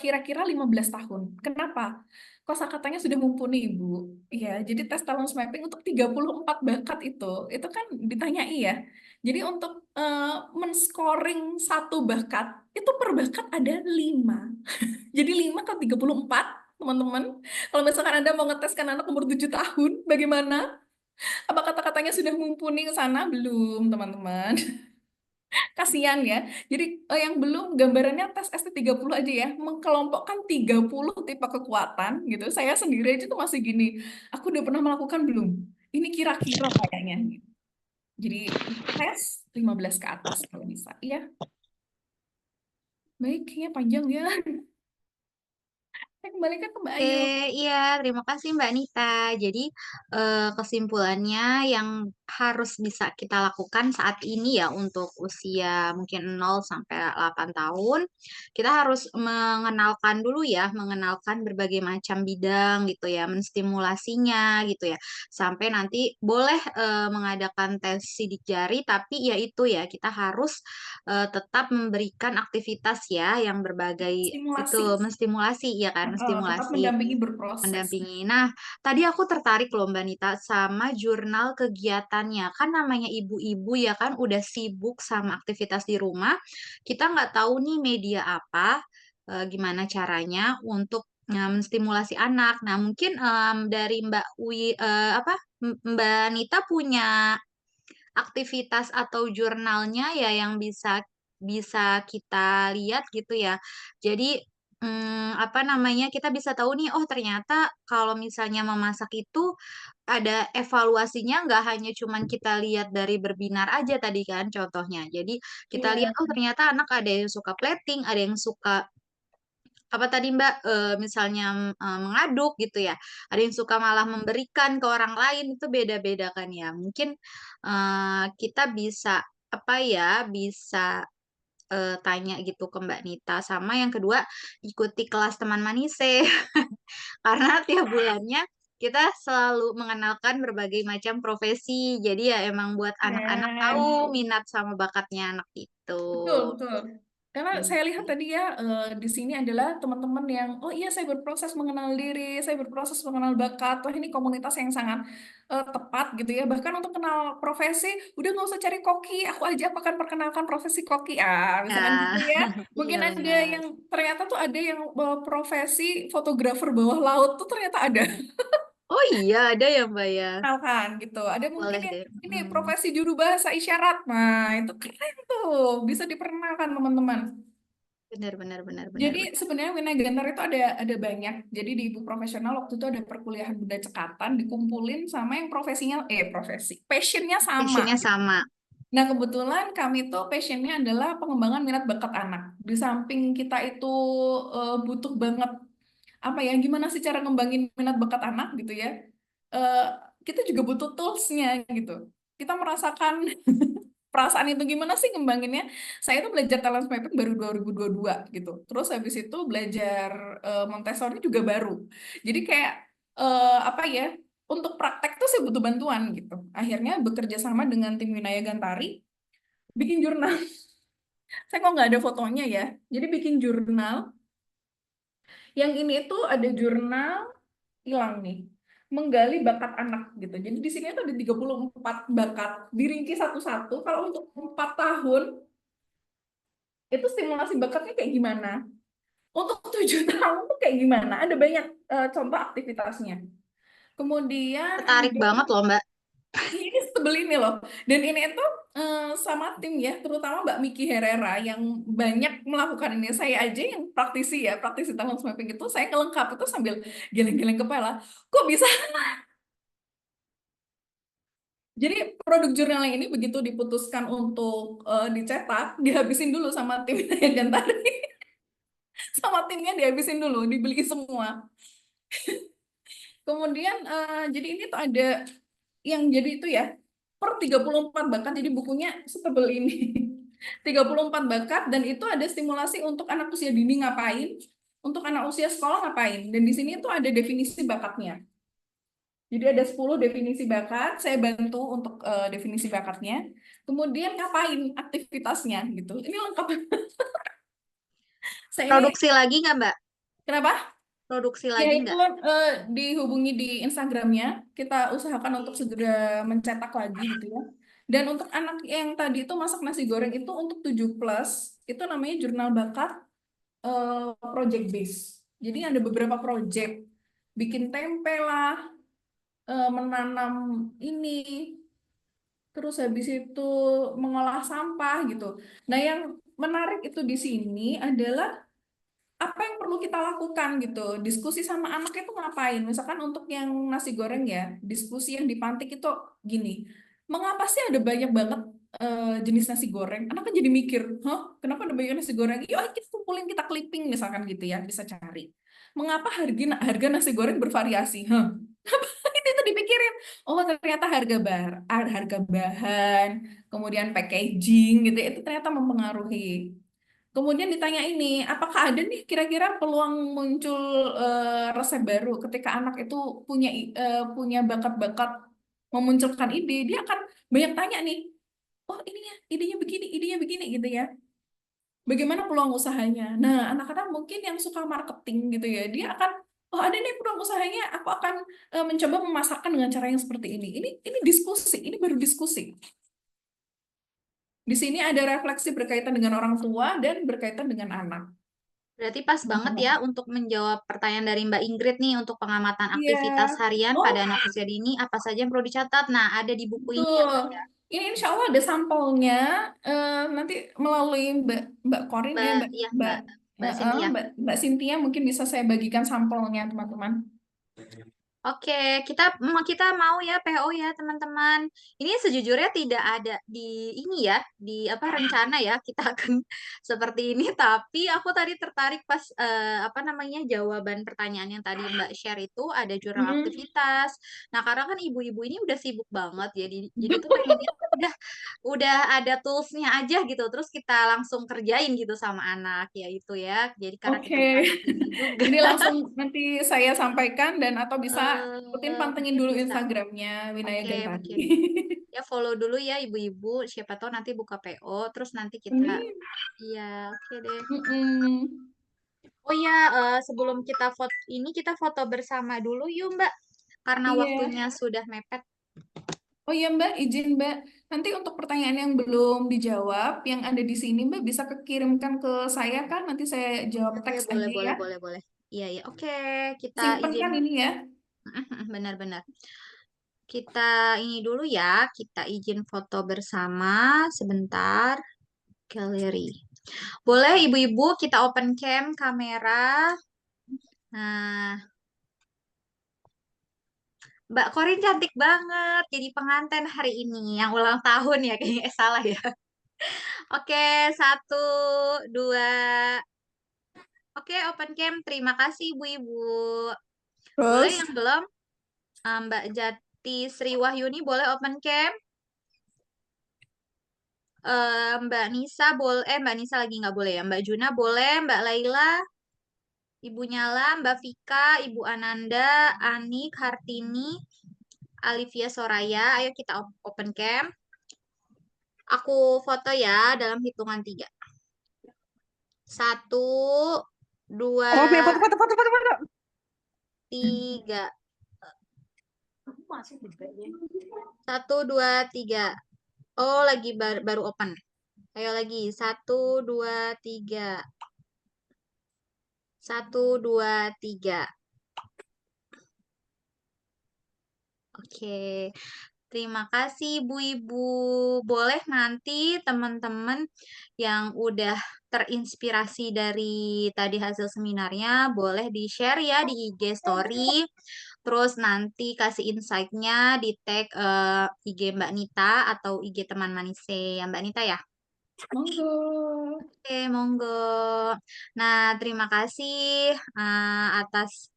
kira-kira 15 tahun. Kenapa? Kosakatanya sudah mumpuni, Ibu. Ya, jadi tes talent mapping untuk 34 bakat itu kan ditanyai ya. Jadi untuk men-scoring satu bakat, itu per bakat ada 5. Jadi 5 ke 34, teman-teman. Kalau misalkan Anda mau ngeteskan anak umur 7 tahun, bagaimana? Apa kata-katanya sudah mumpuni ke sana? Belum, teman-teman. Kasihan ya. Jadi yang belum gambarannya tes ST30 aja ya, mengkelompokkan 30 tipe kekuatan gitu. Saya sendiri aja tuh masih gini, aku udah pernah melakukan belum? Ini kira-kira kayaknya. Jadi tes 15 ke atas kalau bisa. Iya, baik, kayaknya panjang ya. Saya kembalikan ke Mbak Oke, Ayu. iya, terima kasih Mbak Nita. Jadi, kesimpulannya yang harus bisa kita lakukan saat ini ya untuk usia mungkin 0 sampai 8 tahun, kita harus mengenalkan dulu ya, mengenalkan berbagai macam bidang gitu ya, menstimulasinya gitu ya. Sampai nanti boleh mengadakan tes sidik jari, tapi ya itu ya, kita harus tetap memberikan aktivitas ya yang berbagai itu Simulasi. menstimulasi ya kan, Tetap menstimulasi mendampingi berproses. mendampingi. Nah, tadi aku tertarik loh Mbak Nita sama jurnal kegiatannya. Kan namanya ibu-ibu ya kan udah sibuk sama aktivitas di rumah. Kita nggak tahu nih media apa, gimana caranya untuk menstimulasi anak. Nah, mungkin dari Mbak apa Mbak Nita punya aktivitas atau jurnalnya ya yang bisa bisa kita lihat gitu ya. Jadi apa namanya kita bisa tahu nih oh ternyata kalau misalnya memasak itu ada evaluasinya nggak hanya cuman kita lihat dari berbinar aja tadi kan contohnya. Jadi kita lihat Iya, oh ternyata anak ada yang suka plating, ada yang suka apa tadi Mbak misalnya mengaduk gitu ya. Ada yang suka malah memberikan ke orang lain itu beda-beda kan ya. Mungkin kita bisa apa ya bisa tanya gitu ke Mbak Nita sama yang kedua ikuti kelas teman Manise karena tiap bulannya kita selalu mengenalkan berbagai macam profesi. Jadi ya emang buat anak-anak tahu keren. minat sama bakatnya anak itu. Betul, betul. Karena saya lihat Gitu. tadi ya di sini adalah teman-teman yang oh iya saya berproses mengenal diri, saya berproses mengenal bakat. Wah ini komunitas yang sangat tepat gitu ya. Bahkan untuk kenal profesi, udah nggak usah cari koki, aku aja aku akan perkenalkan profesi koki. Ah, misalkan Ya, gitu ya. iya Mungkin ada benar. yang ternyata tuh ada yang profesi fotografer bawah laut tuh ternyata ada. Oh iya ada ya Mbak ya. Kenalkan gitu. Ada mungkin Boleh yang deh. ini profesi juru bahasa isyarat. Nah, itu keren tuh. Bisa diperkenalkan teman-teman. Benar benar benar benar Jadi benar. sebenarnya Winagantar itu ada banyak. Jadi di ibu profesional waktu itu ada perkuliahan Bunda Cekatan dikumpulin sama yang profesinya profesi passionnya sama. Passionnya sama. Nah kebetulan kami tuh passionnya adalah pengembangan minat bakat anak. Di samping kita itu butuh banget apa ya gimana sih cara ngembangin minat bakat anak gitu ya. Eh, kita juga butuh toolsnya gitu. Kita merasakan perasaan itu gimana sih ngembanginnya? Saya tuh belajar talent mapping baru 2022 gitu. Terus habis itu belajar Montessori juga baru. Jadi kayak apa ya? Untuk praktek tuh saya butuh bantuan gitu. Akhirnya bekerja sama dengan tim Winaya Gantari, bikin jurnal. Saya kok nggak ada fotonya ya. Jadi bikin jurnal. Yang ini tuh ada jurnal hilang nih. menggali bakat anak gitu. Jadi di sini tuh ada 34 bakat, dirinci satu-satu. Kalau untuk 4 tahun itu stimulasi bakatnya kayak gimana? Untuk 7 tahun tuh kayak gimana? Ada banyak contoh aktivitasnya. Kemudian Tertarik ada banget loh, Mbak. ini sebel ini loh. Dan ini itu sama tim ya, terutama Mbak Miki Herrera yang banyak melakukan ini. Saya aja yang praktisi talent mapping itu, saya kelengkap itu sambil geleng-geleng kepala. Kok bisa? Jadi produk jurnal ini begitu diputuskan untuk dicetak, dihabisin dulu sama tim dan tadi sama timnya dihabisin dulu, dibeli semua. Kemudian jadi ini tuh ada yang jadi itu ya per 34 bakat, jadi bukunya setebel ini. 34 bakat, dan itu ada stimulasi untuk anak usia dini ngapain, untuk anak usia sekolah ngapain, dan di sini tuh ada definisi bakatnya. Jadi ada 10 definisi bakat, saya bantu untuk definisi bakatnya. Kemudian ngapain aktivitasnya gitu. Ini lengkap. Saya ini Produksi lagi nggak, Mbak? kenapa? Produksi Ya lagi itu nggak? dihubungi di Instagramnya, kita usahakan untuk segera mencetak lagi gitu ya. Dan untuk anak yang tadi itu masak nasi goreng itu untuk 7+, itu namanya jurnal bakat project base. Jadi ada beberapa project, bikin tempe lah, menanam ini, terus habis itu mengolah sampah gitu. Nah, yang menarik itu di sini adalah apa yang perlu kita lakukan gitu. Diskusi sama anak itu ngapain? Misalkan untuk yang nasi goreng ya, diskusi yang dipantik itu gini. Mengapa sih ada banyak banget jenis nasi goreng? Anak kan jadi mikir, hah, kenapa ada banyak nasi goreng? Yuk, ayo kita kumpulin, kita clipping misalkan gitu ya, bisa cari. Mengapa harga nasi goreng bervariasi? Hah, itu dipikirin. Oh, ternyata harga bahan, kemudian packaging gitu, itu ternyata mempengaruhi. Kemudian ditanya ini, apakah ada nih kira-kira peluang muncul resep baru ketika anak itu punya bakat-bakat memunculkan ide, dia akan banyak tanya nih, oh idenya begini gitu ya. Bagaimana peluang usahanya? Nah, anak-anak mungkin yang suka marketing gitu ya, dia akan, oh ada nih peluang usahanya, aku akan mencoba memasarkan dengan cara yang seperti ini. Ini diskusi, ini baru diskusi. Di sini ada refleksi berkaitan dengan orang tua dan berkaitan dengan anak. Berarti pas banget ya untuk menjawab pertanyaan dari Mbak Ingrid nih untuk pengamatan Iya. aktivitas harian pada Oh, anak usia dini, apa saja yang perlu dicatat. Nah, ada di buku ini ya, betul. Mbak ya. Ini insya Allah ada sampelnya. Nanti melalui Mbak Korin ya, Mbak, iya Mbak, Mbak Cynthia. Mbak Cynthia mungkin bisa saya bagikan sampelnya teman-teman. Oke, kita mau ya PO ya teman-teman. Ini sejujurnya tidak ada di ini ya, di apa rencana ya kita akan seperti ini. Tapi aku tadi tertarik pas apa namanya jawaban pertanyaan yang tadi Mbak share itu ada jurnal Hmm. aktivitas. Nah karena kan ibu-ibu ini udah sibuk banget, jadi tuh pengennya udah ada toolsnya aja gitu. Terus kita langsung kerjain gitu sama anak ya itu ya. Jadi karena Oke. kita bukan anak ini juga. Jadi langsung nanti saya sampaikan dan atau bisa ikutin pantengin Mungkin dulu bisa. Instagramnya Winaya Oke, Gantari. mungkin. Ya follow dulu ya ibu-ibu, siapa tahu nanti buka PO, terus nanti kita, Amin. iya oke deh. Mm-mm. Oh ya, sebelum kita foto ini kita foto bersama dulu yuk Mbak, karena Iya. waktunya sudah mepet. Oh iya Mbak, izin Mbak. Nanti untuk pertanyaan yang belum dijawab, yang ada di sini Mbak bisa kekirimkan ke saya kan? Nanti saya jawab Oke, teks boleh aja ya. boleh boleh boleh. Iya ya, oke kita Simpen izin. kan ini ya? Benar-benar. Kita ini dulu ya, kita izin foto bersama sebentar. Galeri. Boleh ibu-ibu kita open cam kamera. Nah, Mbak Korin cantik banget jadi pengantin hari ini yang ulang tahun ya kayaknya salah ya. Oke, satu, dua. Oke, open cam. Terima kasih ibu-ibu. Boleh Terus, yang belum? Mbak Jati Sri Wahyuni boleh open cam. Mbak Nisa boleh. Mbak Nisa lagi nggak boleh ya. Mbak Juna boleh. Mbak Laila, Ibu Nyala, Mbak Vika, Ibu Ananda, Anik, Hartini, Alivia Soraya. Ayo kita open cam. Aku foto ya dalam hitungan 3. Satu, dua, Oh, foto, foto, foto, foto, foto. 3. 1, 2, 3. Oh, lagi baru open. Ayo lagi. 1, 2, 3. 1, 2, 3. Oke. Terima kasih Ibu-ibu. Boleh nanti teman-teman yang udah terinspirasi dari tadi hasil seminarnya, boleh di-share ya di IG Story. Terus nanti kasih insight-nya di tag IG Mbak Nita atau IG teman Manise. Mbak Nita ya? Monggo. Oke, monggo. Nah, terima kasih atas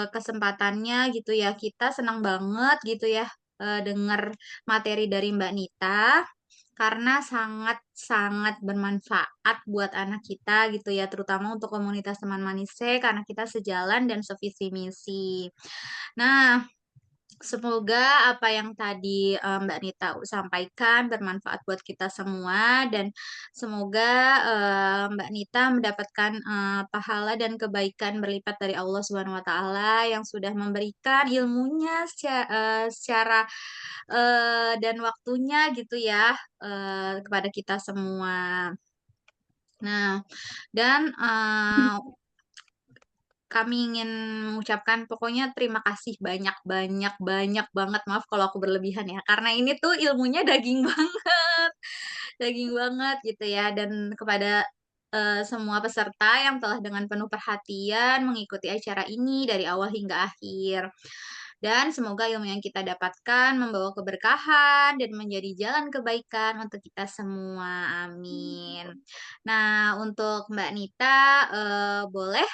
kesempatannya gitu ya. Kita senang banget gitu ya dengar materi dari Mbak Nita karena sangat-sangat bermanfaat buat anak kita gitu ya, terutama untuk komunitas teman Manise karena kita sejalan dan sevisi misi. Nah, semoga apa yang tadi Mbak Nita sampaikan bermanfaat buat kita semua dan semoga Mbak Nita mendapatkan pahala dan kebaikan berlipat dari Allah Subhanahu wa taala yang sudah memberikan ilmunya secara dan waktunya gitu ya kepada kita semua. Nah, dan kami ingin mengucapkan pokoknya terima kasih banyak banget. Maaf kalau aku berlebihan ya, karena ini tuh ilmunya daging banget, daging banget gitu ya. Dan kepada semua peserta yang telah dengan penuh perhatian mengikuti acara ini dari awal hingga akhir. Dan semoga ilmu yang kita dapatkan membawa keberkahan dan menjadi jalan kebaikan untuk kita semua. Amin. Nah, untuk Mbak Nita, boleh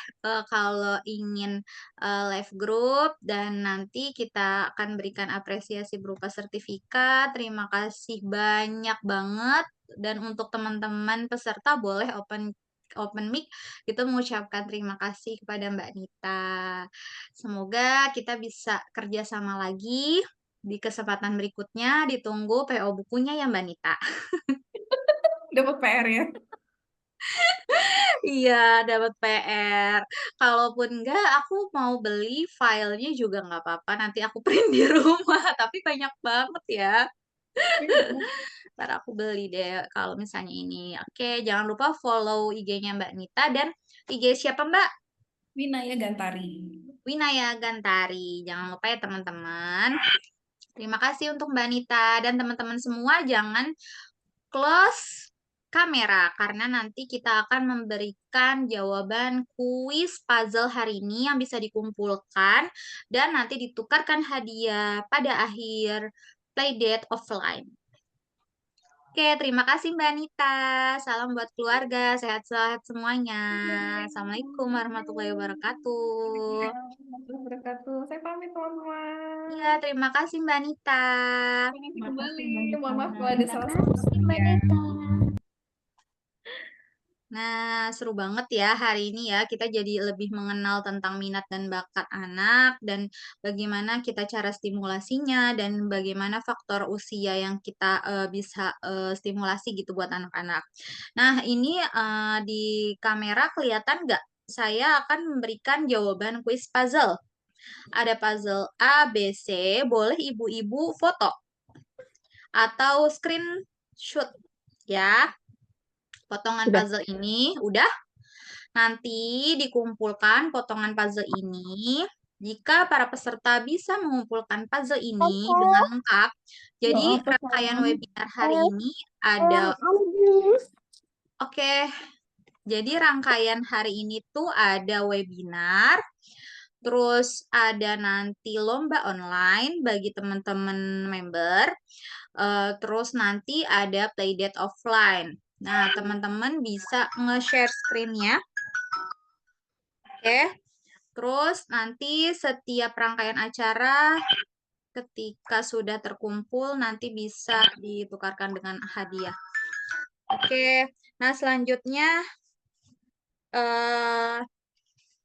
kalau ingin live group dan nanti kita akan berikan apresiasi berupa sertifikat. Terima kasih banyak banget. Dan untuk teman-teman peserta boleh open mic itu mengucapkan terima kasih kepada Mbak Nita. Semoga kita bisa kerjasama lagi di kesempatan berikutnya. Ditunggu PO bukunya ya Mbak Nita. Dapat PR ya. Iya, dapat PR. Kalaupun enggak, aku mau beli filenya juga nggak apa-apa. Nanti aku print di rumah. Tapi banyak banget ya. Ntar aku beli deh kalau misalnya ini. Oke, jangan lupa follow IG-nya Mbak Nita dan IG siapa Mbak? Winaya Gantari. Winaya Gantari. Jangan lupa ya teman-teman. Terima kasih untuk Mbak Nita dan teman-teman semua. Jangan close kamera karena nanti kita akan memberikan jawaban kuis puzzle hari ini yang bisa dikumpulkan dan nanti ditukarkan hadiah pada akhir playdate offline. Oke, terima kasih Mbak Nita. Salam buat keluarga, sehat-sehat semuanya. Assalamualaikum warahmatullahi wabarakatuh. Warahmatullahi wabarakatuh. Saya pamit teman-teman. Iya, terima kasih Mbak Nita. Terima kasih kembali. Mohon maaf kalau ada salah-salah Mbak ya. Nita. Nah, seru banget ya hari ini ya. Kita jadi lebih mengenal tentang minat dan bakat anak dan bagaimana kita cara stimulasinya dan bagaimana faktor usia yang kita bisa stimulasi gitu buat anak-anak. Nah, ini di kamera kelihatan nggak? Saya akan memberikan jawaban kuis puzzle. Ada puzzle A, B, C. Boleh ibu-ibu foto atau screenshot ya. Potongan puzzle ini udah nanti dikumpulkan potongan puzzle ini. Jika para peserta bisa mengumpulkan puzzle ini dengan lengkap, jadi rangkaian webinar hari ini ada oke. Jadi rangkaian hari ini tuh ada webinar, terus ada nanti lomba online bagi teman-teman member, terus nanti ada playdate offline. Nah, teman-teman bisa nge-share screen-nya. Oke. Terus nanti setiap rangkaian acara ketika sudah terkumpul nanti bisa ditukarkan dengan hadiah. Oke. Nah, selanjutnya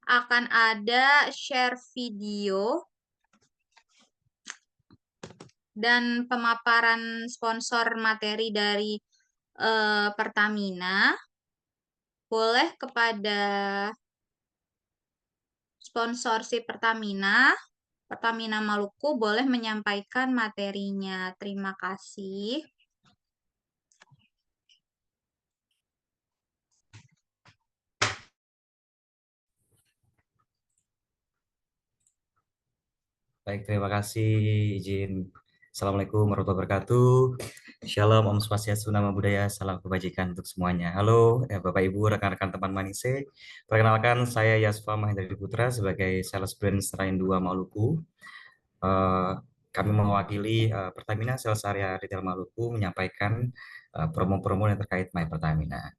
akan ada share video dan pemaparan sponsor materi dari Pertamina. Boleh kepada sponsor si Pertamina Pertamina Maluku boleh menyampaikan materinya. Terima kasih. Baik, terima kasih. Izin. Assalamualaikum warahmatullahi wabarakatuh. Shalom, Om Swastiastu, Namo Buddhaya, salam kebajikan untuk semuanya. Halo, Bapak Ibu, rekan-rekan teman Manise. Perkenalkan, saya Yasfa Mahendra Putra sebagai Sales Brand Serain 2 Maluku. Eh, Kami mewakili Pertamina Sales Area Retail Maluku menyampaikan promo-promo yang terkait My Pertamina.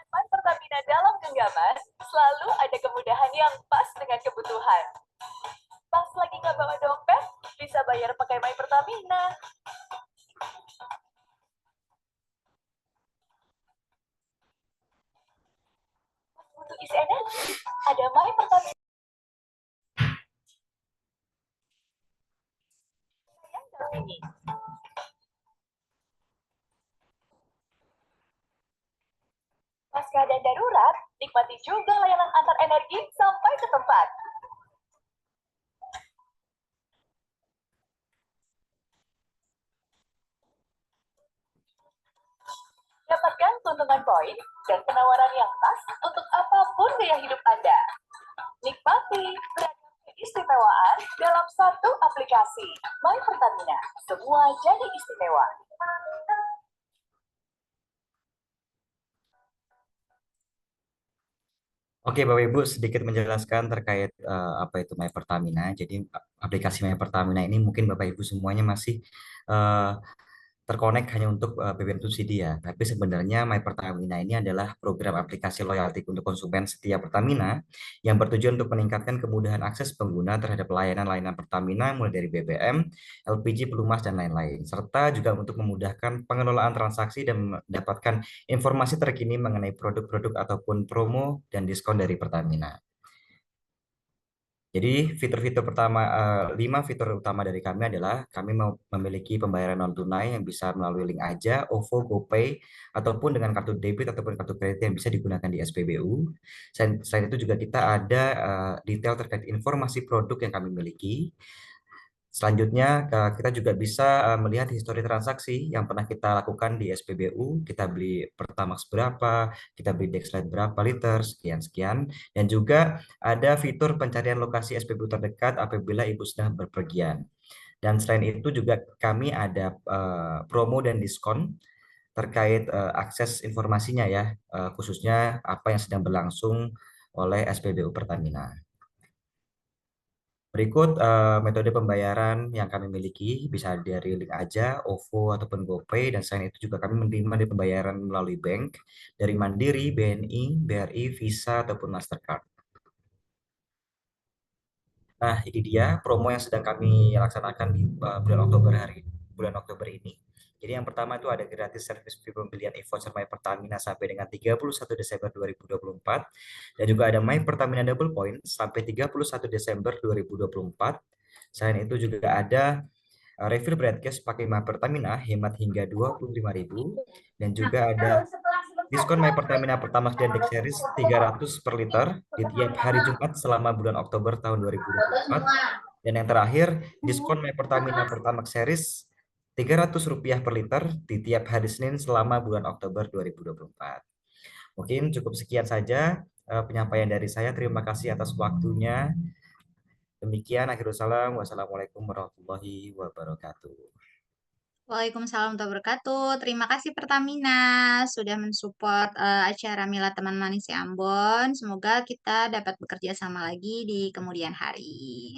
My Pertamina dalam genggaman, selalu ada kemudahan yang pas dengan kebutuhan. Pas lagi nggak bawa dompet, bisa bayar pakai My Pertamina. Untuk isi energi, ada My Pertamina. Yang dampingi. Pas keadaan darurat, nikmati juga layanan antar energi sampai ke tempat. Dapatkan keuntungan poin dan penawaran yang pas untuk apapun gaya hidup Anda. Nikmati beragam keistimewaan dalam satu aplikasi. My Pertamina, semua jadi istimewa. Oke, Bapak Ibu, sedikit menjelaskan terkait apa itu My Pertamina. Jadi, aplikasi My Pertamina ini mungkin Bapak Ibu semuanya masih eh, terkonek hanya untuk BBM subsidi ya. Tapi sebenarnya My Pertamina ini adalah program aplikasi loyalty untuk konsumen setia Pertamina yang bertujuan untuk meningkatkan kemudahan akses pengguna terhadap layanan-layanan Pertamina mulai dari BBM, LPG, pelumas, dan lain-lain. Serta juga untuk memudahkan pengelolaan transaksi dan mendapatkan informasi terkini mengenai produk-produk ataupun promo dan diskon dari Pertamina. Jadi fitur-fitur pertama, 5 fitur utama dari kami adalah kami memiliki pembayaran non tunai yang bisa melalui link aja, OVO, GoPay, ataupun dengan kartu debit ataupun kartu kredit yang bisa digunakan di SPBU. Selain itu juga kita ada detail terkait informasi produk yang kami miliki. Selanjutnya, kita juga bisa melihat histori transaksi yang pernah kita lakukan di SPBU. Kita beli Pertamax berapa, kita beli Dexlite berapa liter, sekian-sekian. Dan juga ada fitur pencarian lokasi SPBU terdekat apabila Ibu sedang berpergian. Dan selain itu juga kami ada promo dan diskon terkait akses informasinya ya, khususnya apa yang sedang berlangsung oleh SPBU Pertamina. Berikut metode pembayaran yang kami miliki, bisa dari link aja, OVO, ataupun GoPay, dan selain itu juga kami menerima pembayaran melalui bank, dari Mandiri, BNI, BRI, Visa, ataupun Mastercard. Nah, ini dia promo yang sedang kami laksanakan di bulan Oktober ini. Jadi yang pertama itu ada gratis servis fee pembelian e-voucher My Pertamina sampai dengan 31 Desember 2024. Dan juga ada My Pertamina Double Point sampai 31 Desember 2024. Selain itu juga ada refill broadcast pakai My Pertamina hemat hingga 25.000. Dan juga ada diskon My Pertamina Pertamax dan Dex Series 300 per liter di tiap hari Jumat selama bulan Oktober tahun 2024. Dan yang terakhir, diskon My Pertamina Pertamax Series Rp300 per liter di tiap hari Senin selama bulan Oktober 2024. Mungkin cukup sekian saja penyampaian dari saya. Terima kasih atas waktunya. Demikian, akhirul salam. Wassalamualaikum warahmatullahi wabarakatuh. Waalaikumsalam warahmatullahi wabarakatuh. Terima kasih Pertamina sudah mensupport acara Milad Teman Manis Ambon. Semoga kita dapat bekerja sama lagi di kemudian hari.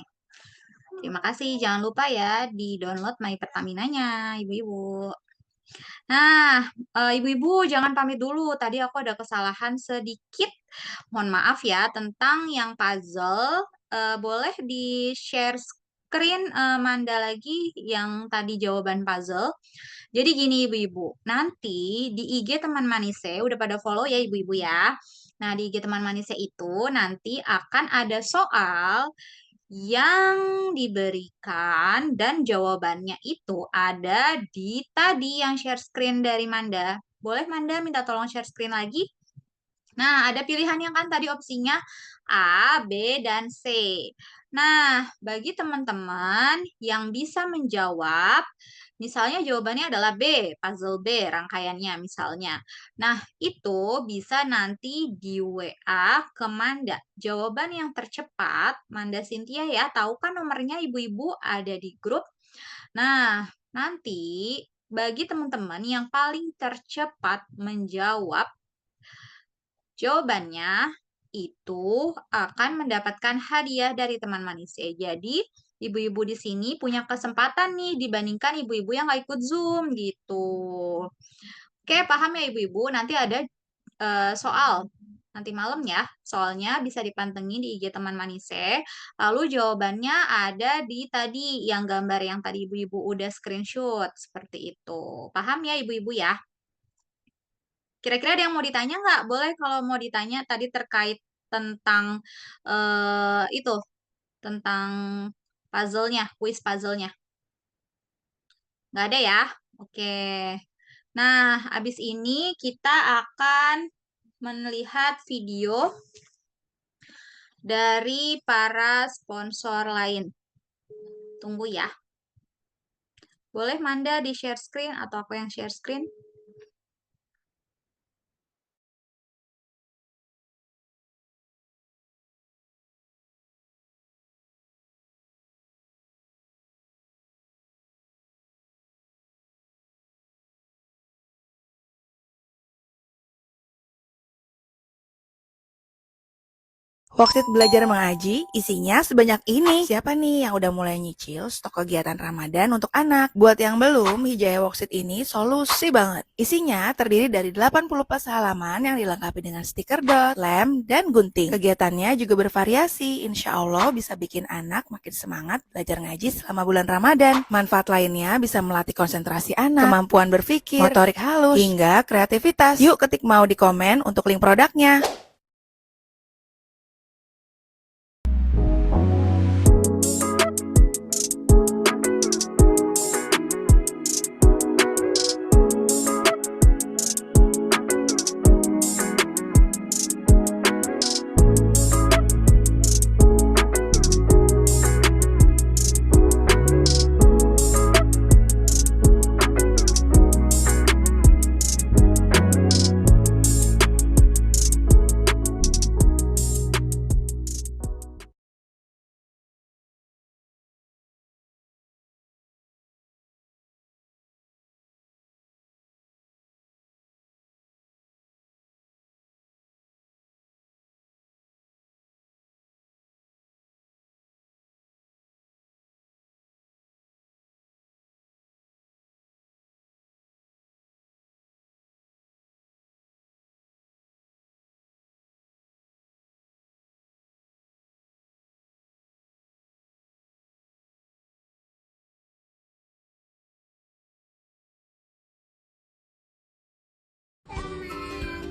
Terima kasih. Jangan lupa ya di-download My Pertaminanya, ibu-ibu. Nah, ibu-ibu jangan pamit dulu. Tadi aku ada kesalahan sedikit. Mohon maaf ya tentang yang puzzle. Boleh di-share screen Manda lagi yang tadi jawaban puzzle. Jadi gini ibu-ibu, nanti di IG teman Manise udah pada follow ya ibu-ibu ya. Nah, di IG teman Manise itu nanti akan ada soal yang diberikan dan jawabannya itu ada di tadi yang share screen dari Manda. Boleh Manda minta tolong share screen lagi? Nah, ada pilihannya kan tadi opsinya A, B, dan C. Nah, bagi teman-teman yang bisa menjawab, misalnya jawabannya adalah B, puzzle B, rangkaiannya misalnya. Nah, itu bisa nanti di WA ke Manda. Jawaban yang tercepat, Manda Cynthia ya, tahu kan nomornya ibu-ibu ada di grup. Nah, nanti bagi teman-teman yang paling tercepat menjawab, jawabannya itu akan mendapatkan hadiah dari teman manis. Jadi, ibu-ibu di sini punya kesempatan nih dibandingkan ibu-ibu yang nggak ikut Zoom gitu. Oke, paham ya ibu-ibu? Nanti ada soal nanti malam ya. Soalnya bisa dipantengin di IG teman Manise. Lalu jawabannya ada di tadi yang gambar yang tadi ibu-ibu udah screenshot seperti itu. Paham ya ibu-ibu ya? Kira-kira ada yang mau ditanya nggak? Boleh kalau mau ditanya tadi terkait tentang itu, tentang puzzle-nya, kuis puzzle-nya. Nggak ada ya? Oke. Nah, habis ini kita akan melihat video dari para sponsor lain. Tunggu ya. Boleh Manda di share screen atau aku yang share screen? Worksheet belajar mengaji, isinya sebanyak ini. Siapa nih yang udah mulai nyicil stok kegiatan Ramadan untuk anak? Buat yang belum, Hijaya Worksheet ini solusi banget. Isinya terdiri dari 80 plus halaman yang dilengkapi dengan stiker dot, lem, dan gunting. Kegiatannya juga bervariasi, insya Allah bisa bikin anak makin semangat belajar ngaji selama bulan Ramadan. Manfaat lainnya bisa melatih konsentrasi anak, kemampuan berpikir, motorik halus, hingga kreativitas. Yuk ketik mau di komen untuk link produknya.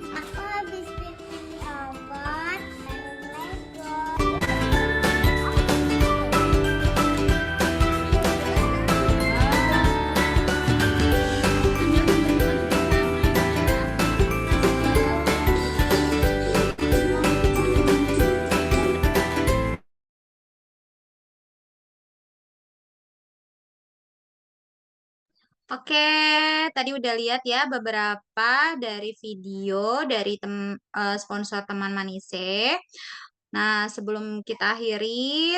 Aku habis bikin robot dan Lego. Oke, tadi udah lihat ya beberapa dari video dari sponsor teman Manise. Nah, sebelum kita akhiri,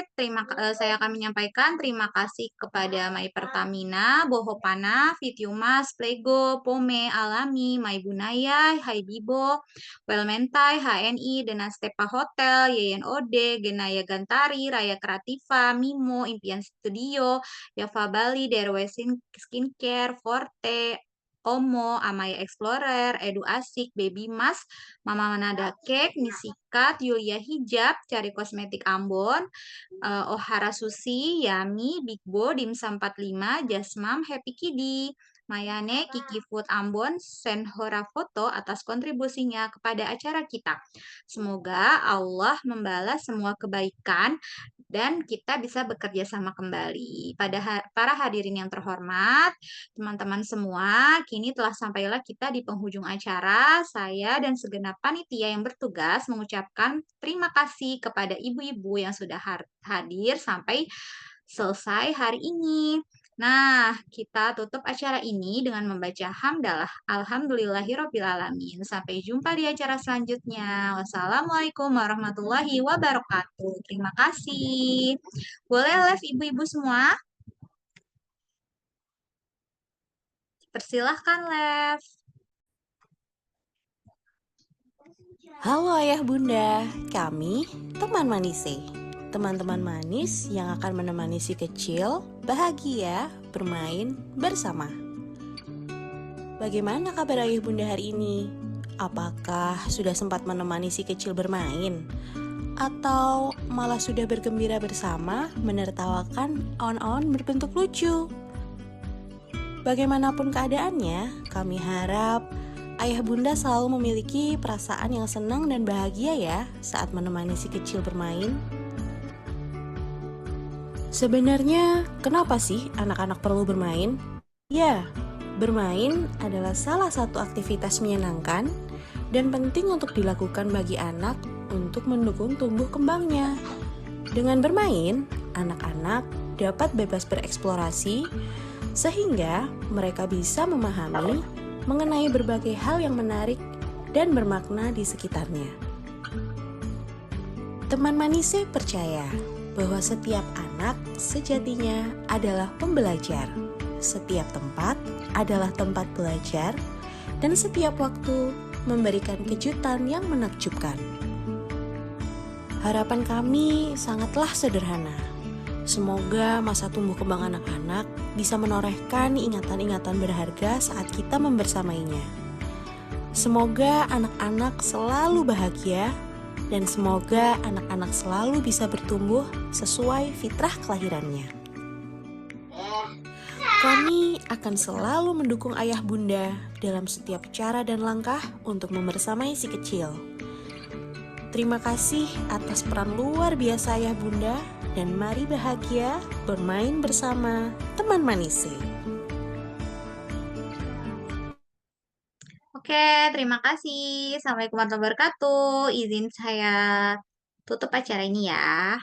saya akan menyampaikan terima kasih kepada My Pertamina, Bohopana, Vitiumas, Plego, Pome, Alami, My Bunaya, Haidibo, Welmentai, HNI, Denastepa Hotel, YNOD, Genaya Gantari, Raya Kreativa, Mimo, Impian Studio, Yava Bali, Derwesin Skincare, Forte, Omo, Amaya Explorer, Edu Asik, Baby Mas, Mama Manada Cake, Misikat, Yulia Hijab, Cari Kosmetik Ambon, Ohara Sushi, Yami, Big Bo, Dimsum 45, Jasmam, Happy Kiddy, Mayane, Kiki Food Ambon, Senhora Foto atas kontribusinya kepada acara kita. Semoga Allah membalas semua kebaikan dan kita bisa bekerja sama kembali. Para hadirin yang terhormat, teman-teman semua, kini telah sampailah kita di penghujung acara. Saya dan segenap panitia yang bertugas mengucapkan terima kasih kepada ibu-ibu yang sudah hadir sampai selesai hari ini. Nah, kita tutup acara ini dengan membaca hamdalah. Alhamdulillahirrabbilalamin. Sampai jumpa di acara selanjutnya. Wassalamualaikum warahmatullahi wabarakatuh. Terima kasih. Boleh live ibu-ibu semua? Persilahkan live. Halo ayah bunda, kami teman manise. Teman-teman manis yang akan menemani si kecil bahagia bermain bersama. Bagaimana kabar ayah bunda hari ini? Apakah sudah sempat menemani si kecil bermain? Atau malah sudah bergembira bersama menertawakan awan-awan berbentuk lucu? Bagaimanapun keadaannya, kami harap ayah bunda selalu memiliki perasaan yang senang dan bahagia ya saat menemani si kecil bermain. Sebenarnya, kenapa sih anak-anak perlu bermain? Ya, bermain adalah salah satu aktivitas menyenangkan dan penting untuk dilakukan bagi anak untuk mendukung tumbuh kembangnya. Dengan bermain, anak-anak dapat bebas bereksplorasi sehingga mereka bisa memahami mengenai berbagai hal yang menarik dan bermakna di sekitarnya. Teman Manise percaya bahwa setiap anak sejatinya adalah pembelajar. Setiap tempat adalah tempat belajar dan setiap waktu memberikan kejutan yang menakjubkan. Harapan kami sangatlah sederhana. Semoga masa tumbuh kembang anak-anak bisa menorehkan ingatan-ingatan berharga saat kita membersamainya. Semoga anak-anak selalu bahagia dan semoga anak-anak selalu bisa bertumbuh sesuai fitrah kelahirannya. Kami akan selalu mendukung ayah bunda dalam setiap cara dan langkah untuk membersamai si kecil. Terima kasih atas peran luar biasa ayah bunda dan mari bahagia bermain bersama teman Manise. Oke, terima kasih. Assalamualaikum warahmatullahi wabarakatuh. Izin saya tutup acara ini ya.